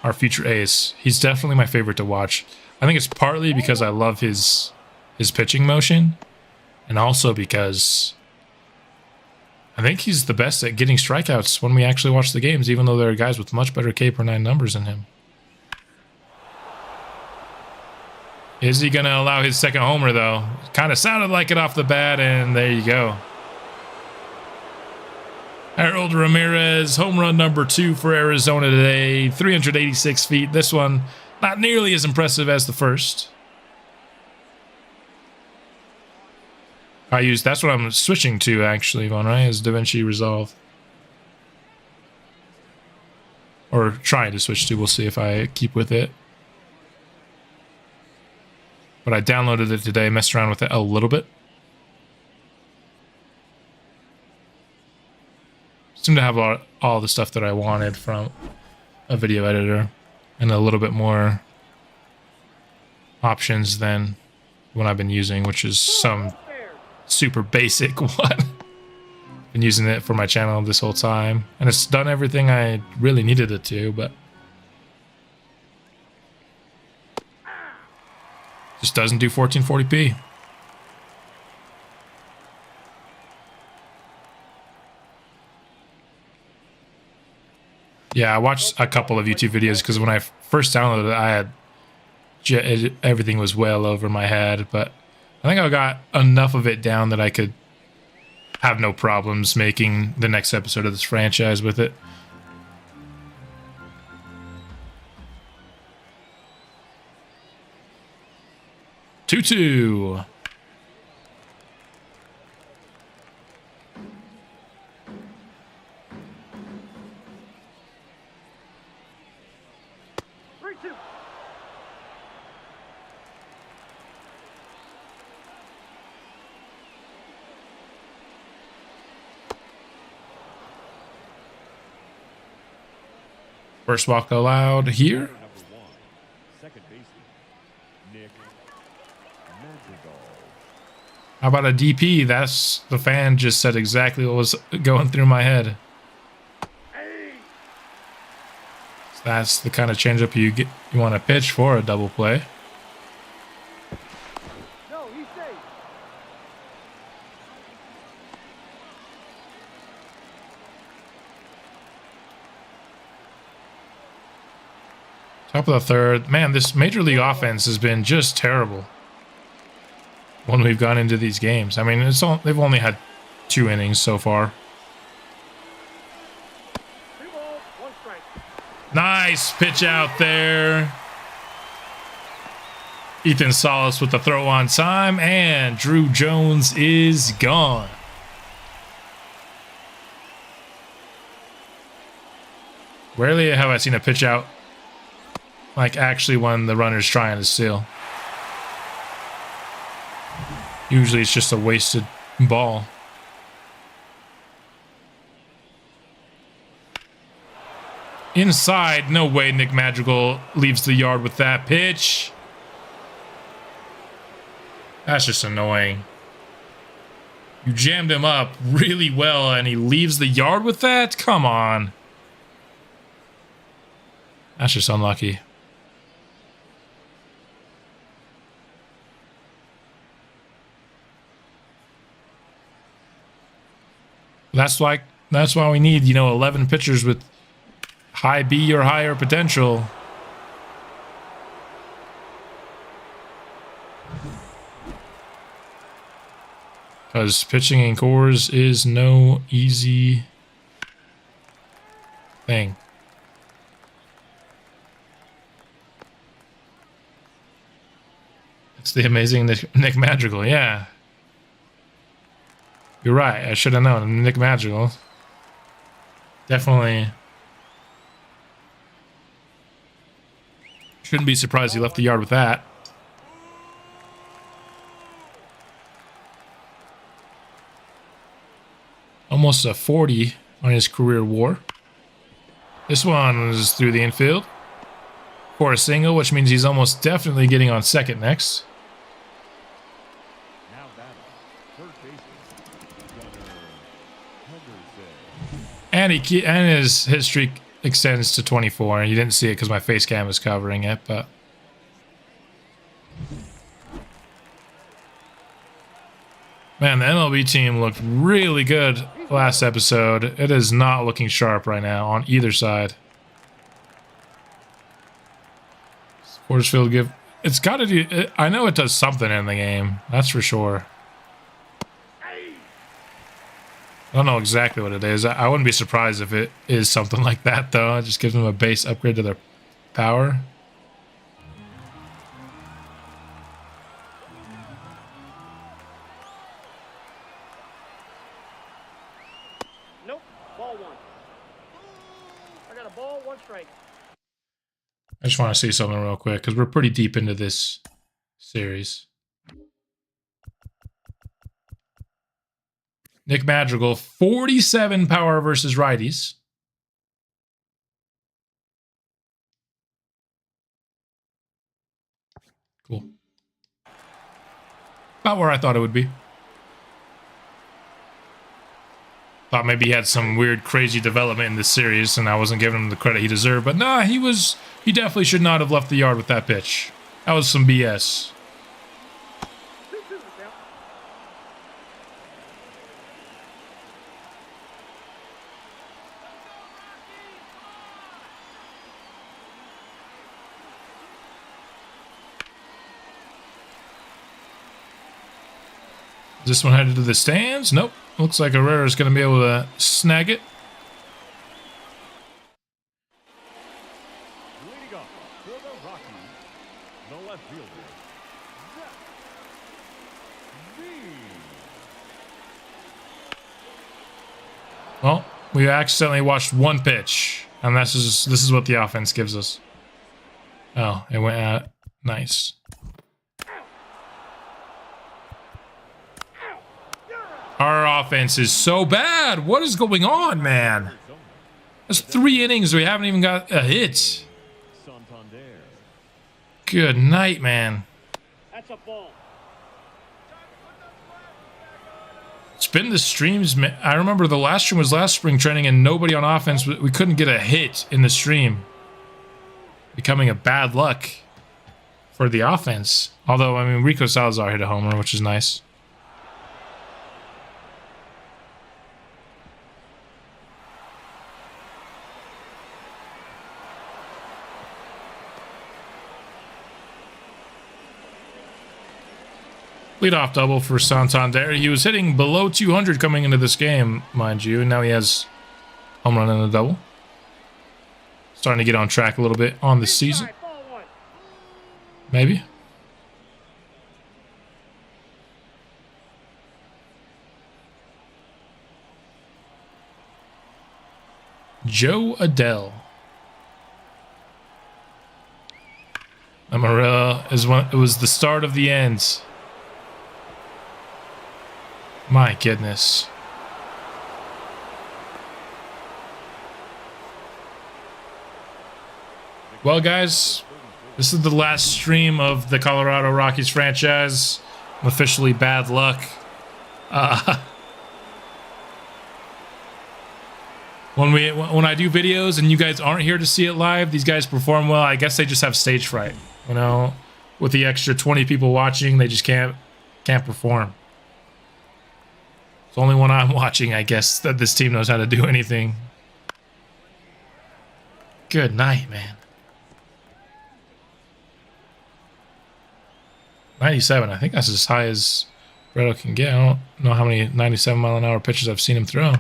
our future ace, he's definitely my favorite to watch. I think it's partly because I love his pitching motion, and also because I think he's the best at getting strikeouts when we actually watch the games, even though there are guys with much better K per 9 numbers than him. Is he going to allow his second homer, though? Kind of sounded like it off the bat, and there you go. Harold Ramirez, home run number 2 for Arizona today. 386 feet. This one, not nearly as impressive as the first. That's what I'm switching to, actually, Von, right? Is DaVinci Resolve. Or trying to switch to. We'll see if I keep with it. But I downloaded it today, messed around with it a little bit. Seemed to have all the stuff that I wanted from a video editor and a little bit more options than what I've been using, which is some super basic one. Been using it for my channel this whole time, and it's done everything I really needed it to, but just doesn't do 1440p. Yeah, I watched a couple of YouTube videos because when I first downloaded it, everything was well over my head, but I think I got enough of it down that I could have no problems making the next episode of this franchise with it. Two. First walk allowed here. Number 1, second baseman, Nick Madrigal. How about a DP? That's the fan just said exactly what was going through my head. So that's the kind of changeup you want to pitch for a double play. No, he's safe. Top of the third. Man, this Major League offense has been just terrible when we've gone into these games. I mean, they've only had 2 innings so far. 2 balls, 1 strike. Nice pitch out there. Ethan Salas with the throw on time, and Drew Jones is gone. Rarely have I seen a pitch out like actually when the runner's trying to steal. Usually it's just a wasted ball. Inside, no way Nick Madrigal leaves the yard with that pitch. That's just annoying. You jammed him up really well and he leaves the yard with that? Come on. That's just unlucky. That's why we need, 11 pitchers with high B or higher potential. Because pitching in cores is no easy thing. It's the amazing Nick Madrigal, yeah. You're right, I should have known. Nick Madrigal. Definitely. Shouldn't be surprised he left the yard with that. Almost a 40 on his career WAR. This one was through the infield for a single, which means he's almost definitely getting on second next. Now batting, third baseman, And his streak extends to 24. And you didn't see it because my face cam was covering it, but man, the MLB team looked really good last episode. It is not looking sharp right now on either side. Sportsfield give. It's got to do. I know it does something in the game. That's for sure. I don't know exactly what it is. I wouldn't be surprised if it is something like that, though. It just gives them a base upgrade to their power. Nope, ball one. I got a ball, one strike. I just want to see something real quick because we're pretty deep into this series. Nick Madrigal, 47 power versus righties. Cool. About where I thought it would be. Thought maybe he had some weird, crazy development in this series, and I wasn't giving him the credit he deserved. But nah, he definitely should not have left the yard with that pitch. That was some BS. Is this one headed to the stands? Nope. Looks like Herrera's going to be able to snag it. leading off for the Rockies, the left fielder, Well, we accidentally watched one pitch, and this is what the offense gives us. Oh, it went out. Nice. Our offense is so bad. What is going on, man? That's 3 innings. We haven't even got a hit. Good night, man. That's a ball. Spin the streams. I remember the last stream was last spring training and nobody on offense. We couldn't get a hit in the stream. Becoming a bad luck for the offense. Although, I mean, Rico Salazar hit a homer, which is nice. Leadoff double for Santander. He was hitting below 200 coming into this game, mind you, and now he has home run and a double. Starting to get on track a little bit on the season. Maybe. Joe Adele. Murillo is when it was the start of the end. My goodness. Well, guys, this is the last stream of the Colorado Rockies franchise. I'm officially bad luck. When I do videos and you guys aren't here to see it live, these guys perform well. I guess they just have stage fright. You know, with the extra 20 people watching, they just can't perform. It's only when I'm watching, I guess, that this team knows how to do anything. Good night, man. 97. I think that's as high as Beretto can get. I don't know how many 97-mile-an-hour pitches I've seen him throw.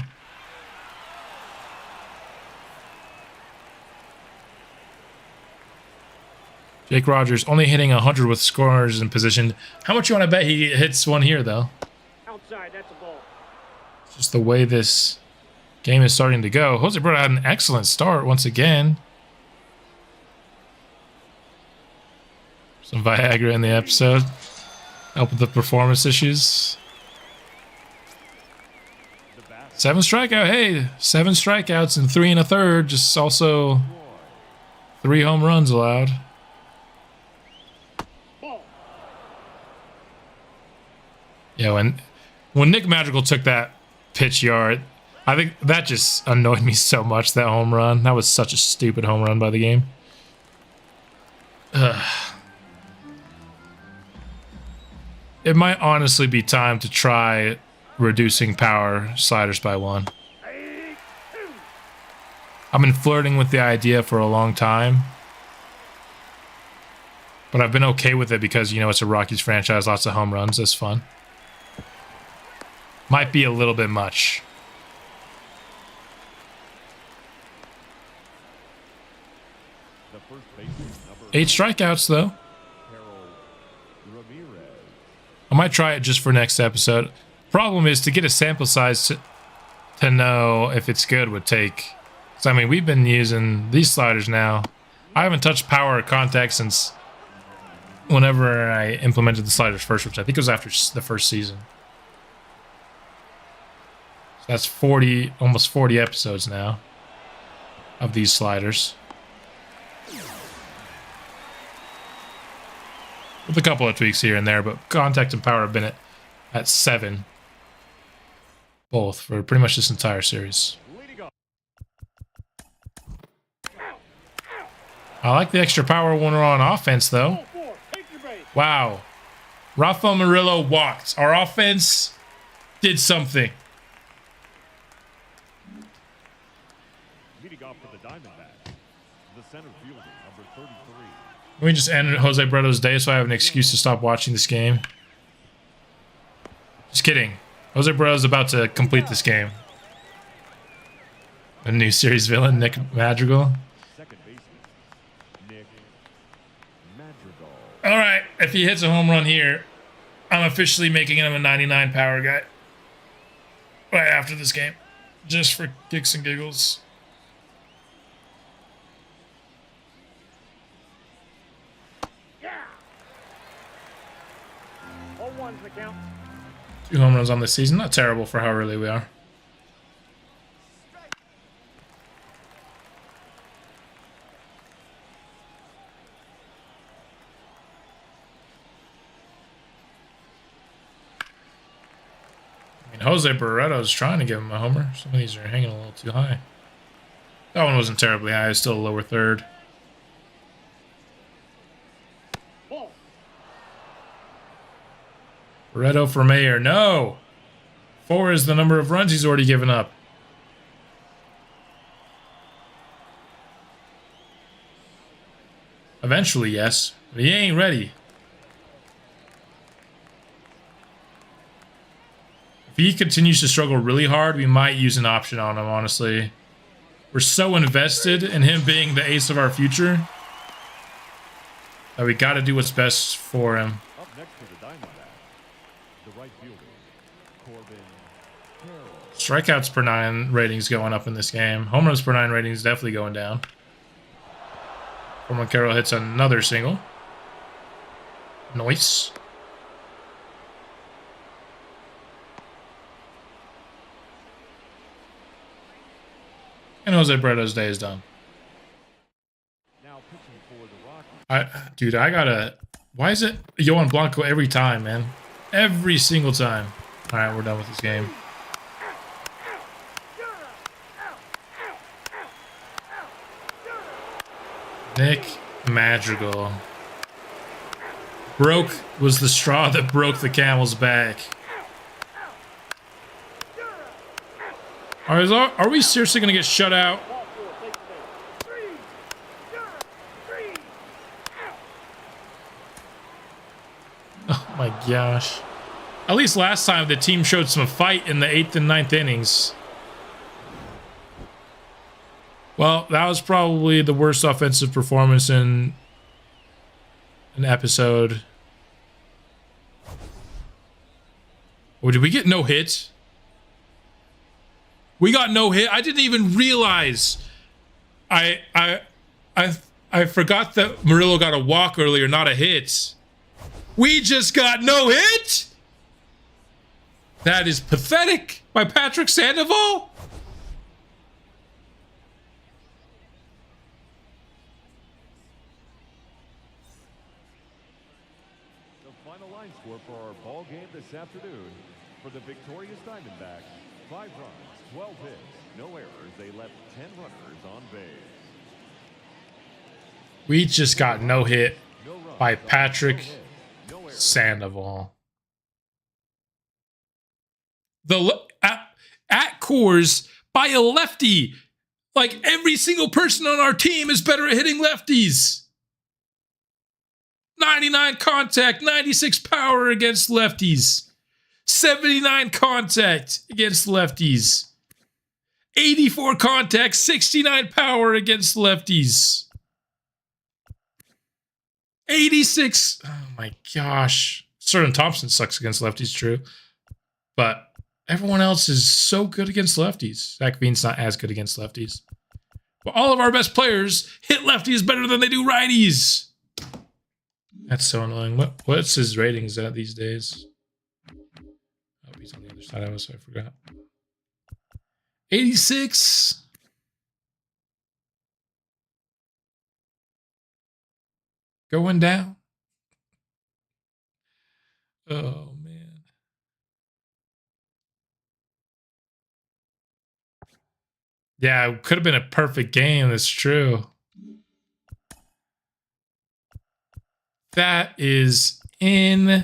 Jake Rogers only hitting 100 with scorers in position. How much you want to bet he hits one here, though? Outside, that's a ball. It's just the way this game is starting to go. Jose Beretto had an excellent start once again. Some Viagra in the episode. Help with the performance issues. 7 strikeout. Hey, 7 strikeouts and 3 1/3. Just also 3 home runs allowed. Yeah, when Nick Madrigal took that pitch yard, I think that just annoyed me so much, that home run. That was such a stupid home run by the game. It might honestly be time to try reducing power sliders by 1. I've been flirting with the idea for a long time, but I've been okay with it because, you know, it's a Rockies franchise, lots of home runs. That's fun. Might be a little bit much. The first baseman, number 8 strikeouts, though. I might try it just for next episode. Problem is, to get a sample size to know if it's good would take... So, I mean, we've been using these sliders now. I haven't touched power or contact since whenever I implemented the sliders first, which I think was after the first season. So that's 40, almost 40 episodes now of these sliders. With a couple of tweaks here and there, but contact and power have been at 7. Both for pretty much this entire series. I like the extra power when we're on offense, though. Wow. Rafael Murillo walked. Our offense did something. leading off for the Diamondbacks, the center fielder, number 33. Let me just end Jose Beretto's day so I have an excuse to stop watching this game. Just kidding. Jose Beretto's about to complete this game. A new series villain, Nick Madrigal. Second baseman, Nick Madrigal. All right, if he hits a home run here, I'm officially making him a 99 power guy. Right after this game. Just for kicks and giggles. Yeah. 0-1's the count. 2 home runs on this season. Not terrible for how early we are. I mean, Jose Beretto's trying to give him a homer. Some of these are hanging a little too high. That one wasn't terribly high. It's still a lower third. Ball. Beretto for mayor. No! 4 is the number of runs he's already given up. Eventually, yes. But he ain't ready. If he continues to struggle really hard, we might use an option on him, honestly. We're so invested in him being the ace of our future that we got to do what's best for him. Up next for the Diamondbacks, the right fielder, Corbin Carroll. Strikeouts per 9 ratings going up in this game. Home runs per 9 ratings definitely going down. Corbin Carroll hits another single. Nice. And Jose Beretto's day is done. Now pitching for the Rockies. Dude, I gotta. Why is it Yohan Blanco every time, man? Every single time. All right, we're done with this game. Nick Madrigal. Was the straw that broke the camel's back. Are we seriously going to get shut out? Oh my gosh. At least last time the team showed some fight in the 8th and 9th innings. Well, that was probably the worst offensive performance in an episode. Oh, did we get no hit? We got no hit. I didn't even realize. I forgot that Murillo got a walk earlier, not a hit. We just got no hit? That is pathetic by Patrick Sandoval. The final line score for our ball game this afternoon. For the victorious Diamondbacks, 5 runs, 12 hits, no errors. They left 10 runners on base. We just got no hit No runs, by Patrick no hits, no errors. Sandoval. At Coors by a lefty. Like every single person on our team is better at hitting lefties. 99 contact, 96 power against lefties. 79 contact against lefties. 84 contact, 69 power against lefties. 86. Oh my gosh. Sterling Thompson sucks against lefties, true. But everyone else is so good against lefties. Zach Veen's not as good against lefties. But all of our best players hit lefties better than they do righties. That's so annoying. What's his ratings at these days? Oh, he's on the other side of us, so I forgot. 86. Going down. Oh, man. Yeah, it could have been a perfect game. That's true. That is insane.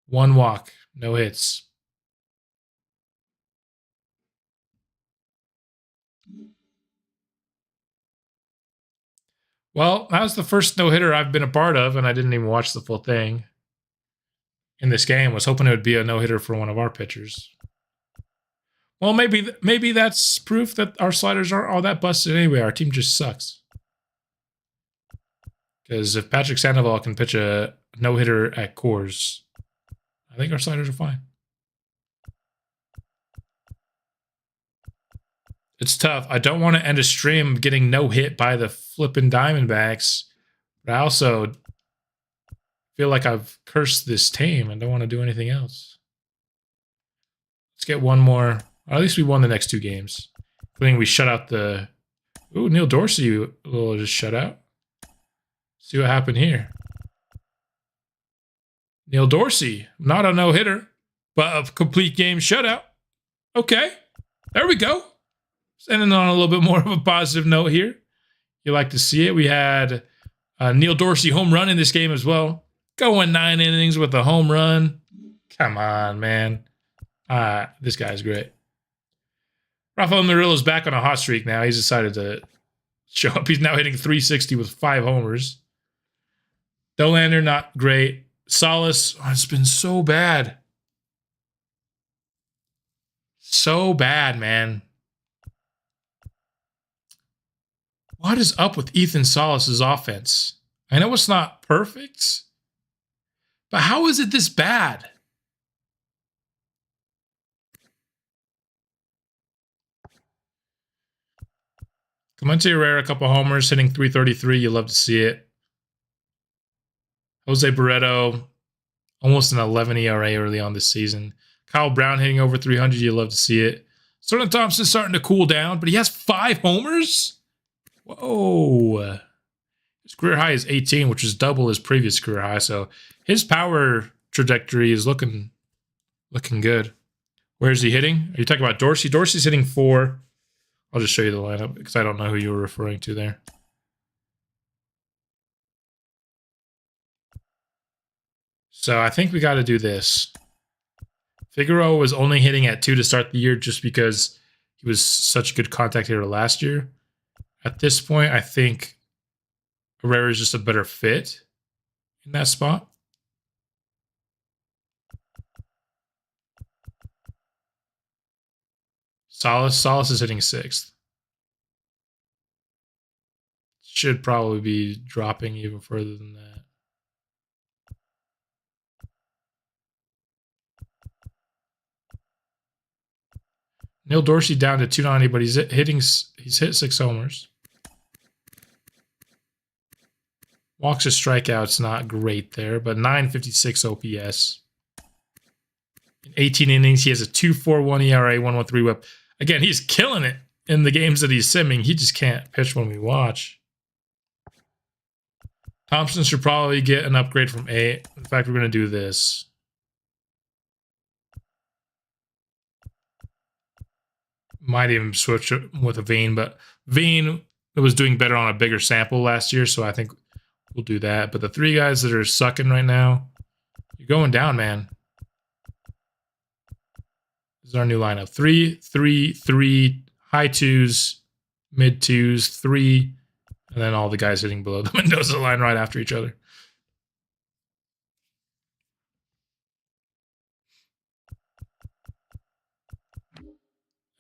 One walk, no hits. Well, that was the first no-hitter I've been a part of, and I didn't even watch the full thing. In this game, was hoping it would be a no-hitter for one of our pitchers. Well, maybe that's proof that our sliders aren't all that busted anyway. Our team just sucks. Because if Patrick Sandoval can pitch a no-hitter at Coors, I think our sliders are fine. It's tough. I don't want to end a stream getting no hit by the flipping Diamondbacks, but I also feel like I've cursed this team and don't want to do anything else. Let's get one more. Or at least we won the next 2 games. Including we shut out the... Ooh, Neil Dorsey will just shut out. See what happened here. Neil Dorsey, not a no-hitter, but a complete game shutout. Okay, there we go. Ending on a little bit more of a positive note here. You like to see it. We had a Neil Dorsey home run in this game as well. Going 9 innings with a home run. Come on, man. This guy's great. Rafael Murillo's back on a hot streak now. He's decided to show up. He's now hitting 360 with 5 homers. Dollander, not great. Salas, it's been so bad. So bad, man. What is up with Ethan Salas's offense? I know it's not perfect, but how is it this bad? Clemente Herrera, a couple homers, hitting 333. You love to see it. Jose Beretto, almost an 11 ERA early on this season. Kyle Brown hitting over 300. You love to see it. Sterling Thompson's starting to cool down, but he has 5 homers? Whoa. His career high is 18, which is double his previous career high. So his power trajectory is looking good. Where is he hitting? Are you talking about Dorsey? Dorsey's hitting 4. I'll just show you the lineup because I don't know who you were referring to there. So I think we got to do this. Figueroa was only hitting at 2 to start the year just because he was such a good contact hitter last year. At this point, I think Herrera is just a better fit in that spot. Salas is hitting 6th. Should probably be dropping even further than that. Neil Dorsey down to 290, but he's hit 6 homers. Walks to strikeouts, not great there, but 956 OPS. In 18 innings, he has a 2.41 ERA, 1.13 whip. Again, he's killing it in the games that he's simming. He just can't pitch when we watch. Thompson should probably get an upgrade from 8. In fact, we're going to do this. Might even switch with a Veen, but Veen was doing better on a bigger sample last year, so I think we'll do that. But the 3 guys that are sucking right now, you're going down, man. This is our new lineup. 3, 3, 3, high 2s, mid 2s, 3, and then all the guys hitting below the Mendoza line right after each other.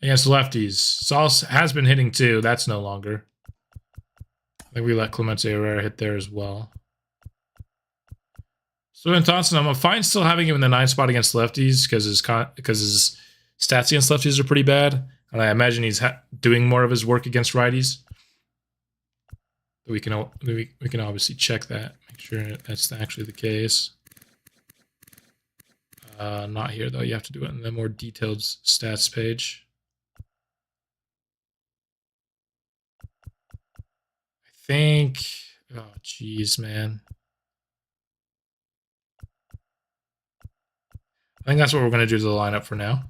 Against lefties, Sauce has been hitting 2. That's no longer. I think we let Clemente Herrera hit there as well. So Thompson, I'm fine still having him in the 9 spot against lefties because his stats against lefties are pretty bad, and I imagine he's doing more of his work against righties. But we can obviously check that, make sure that's actually the case. Not here though. You have to do it in the more detailed stats page. I think. Oh, jeez, man. I think that's what we're going to do to the lineup for now.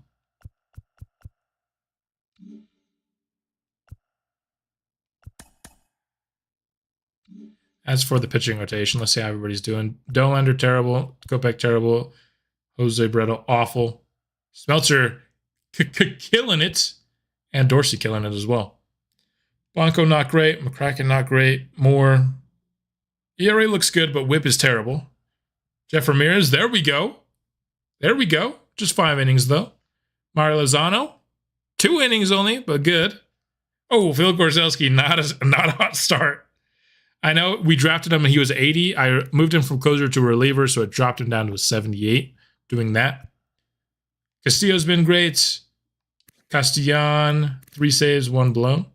As for the pitching rotation, let's see how everybody's doing. Dollander, terrible. Kopech, terrible. Jose Beretto, awful. Smeltzer, killing it. And Dorsey killing it as well. Blanco, not great. McCracken, not great. Moore. ERA looks good, but whip is terrible. Jeff Ramirez, there we go. There we go. Just 5 innings, though. Mario Lozano, 2 innings only, but good. Oh, Phil Gorzelski, not a hot start. I know we drafted him and he was 80. I moved him from closer to reliever, so it dropped him down to a 78 doing that. Castillo's been great. Castellan, 3 saves, 1 blown.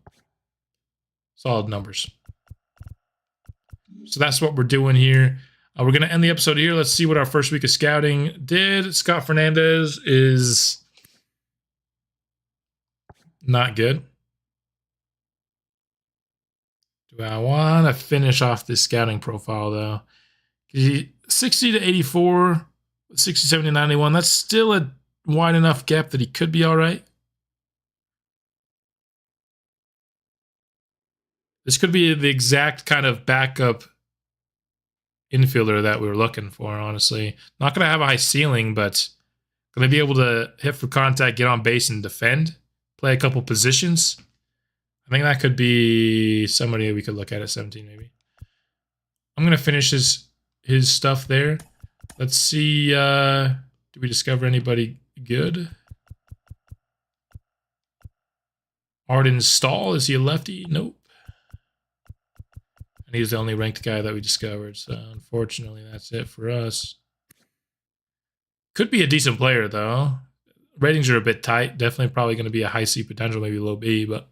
Solid numbers. So that's what we're doing here. We're going to end the episode here. Let's see what our first week of scouting did. Scott Fernandez is not good. Do I want to finish off this scouting profile, though? 60 to 84, 67 to 91. That's still a wide enough gap that he could be all right. This could be the exact kind of backup infielder that we were looking for, honestly. Not going to have a high ceiling, but going to be able to hit for contact, get on base, and defend. Play a couple positions. I think that could be somebody we could look at 17, maybe. I'm going to finish his stuff there. Let's see. Do we discover anybody good? Arden Stahl, is he a lefty? Nope. And he's the only ranked guy that we discovered. So unfortunately, that's it for us. Could be a decent player, though. Ratings are a bit tight. Definitely probably going to be a high C potential, maybe low B, but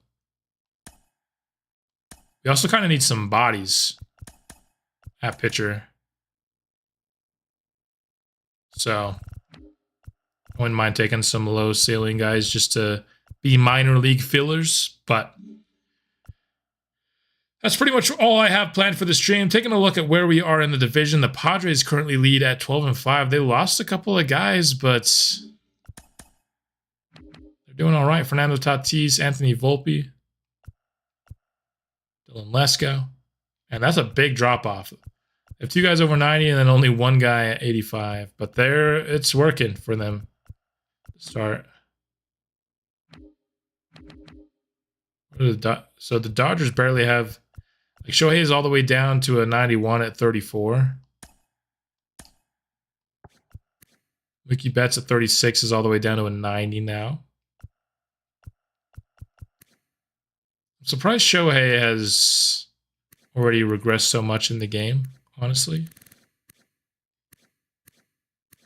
We also kind of need some bodies at pitcher. So I wouldn't mind taking some low ceiling guys just to be minor league fillers, but that's pretty much all I have planned for the stream. Taking a look at where we are in the division, the Padres currently lead at 12-5. They lost a couple of guys, but they're doing all right. Fernando Tatis, Anthony Volpe, Dylan Lesko, and that's a big drop off. They have 2 guys over 90 and then only 1 guy at 85, but it's working for them to start. So the Dodgers barely have, like, Shohei is all the way down to a 91 at 34. Mookie Betts at 36 is all the way down to a 90 now. I'm surprised Shohei has already regressed so much in the game, honestly.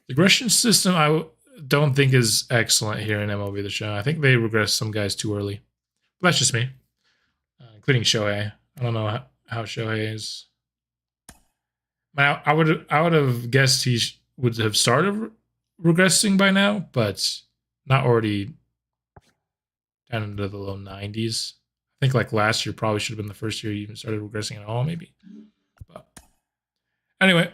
The regression system I don't think is excellent here in MLB The Show. I think they regress some guys too early. But that's just me, including Shohei. I don't know how Shohei is. I would have guessed he would have started regressing by now, but not already down into the low 90s. I think like last year probably should have been the first year he even started regressing at all, maybe. But anyway,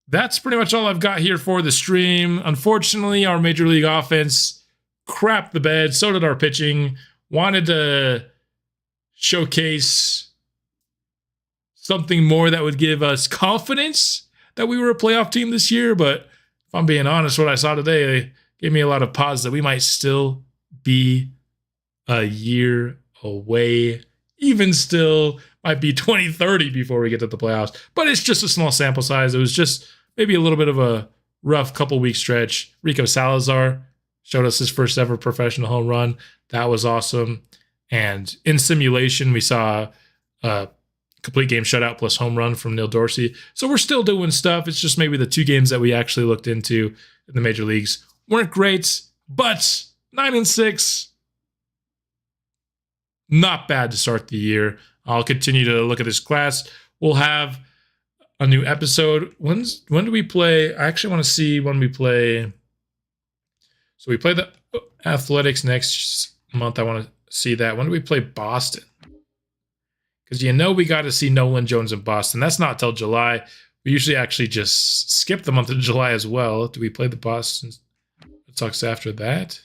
that's pretty much all I've got here for the stream. Unfortunately, our Major League offense crapped the bed. So did our pitching. Wanted to showcase something more that would give us confidence that we were a playoff team this year. But if I'm being honest, what I saw today gave me a lot of pause that we might still be a year away. Even still, might be 2030 before we get to the playoffs. But it's just a small sample size. It was just maybe a little bit of a rough couple-week stretch. Rico Salazar showed us his first ever professional home run. That was awesome. And in simulation, we saw a complete game shutout plus home run from Neil Dorsey. So we're still doing stuff. It's just maybe the 2 games that we actually looked into in the major leagues weren't great, but 9-6, not bad to start the year. I'll continue to look at this class. We'll have a new episode. When do we play? I actually want to see when we play. So we play the Athletics next month. I want to see that. When do we play Boston? Because we got to see Nolan Jones in Boston. That's not till July. We usually actually just skip the month of July as well. Do we play the Boston Red Sox after that?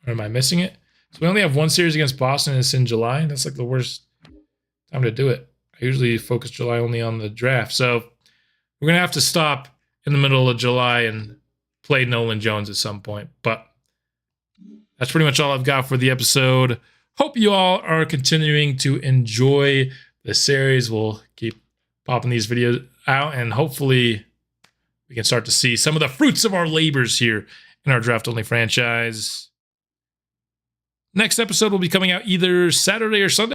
Or am I missing it? So we only have 1 series against Boston, and it's in July. That's like the worst time to do it. I usually focus July only on the draft. So we're going to have to stop in the middle of July and play Nolan Jones at some point. But that's pretty much all I've got for the episode. Hope you all are continuing to enjoy the series. We'll keep popping these videos out, and hopefully we can start to see some of the fruits of our labors here in our draft-only franchise. Next episode will be coming out either Saturday or Sunday.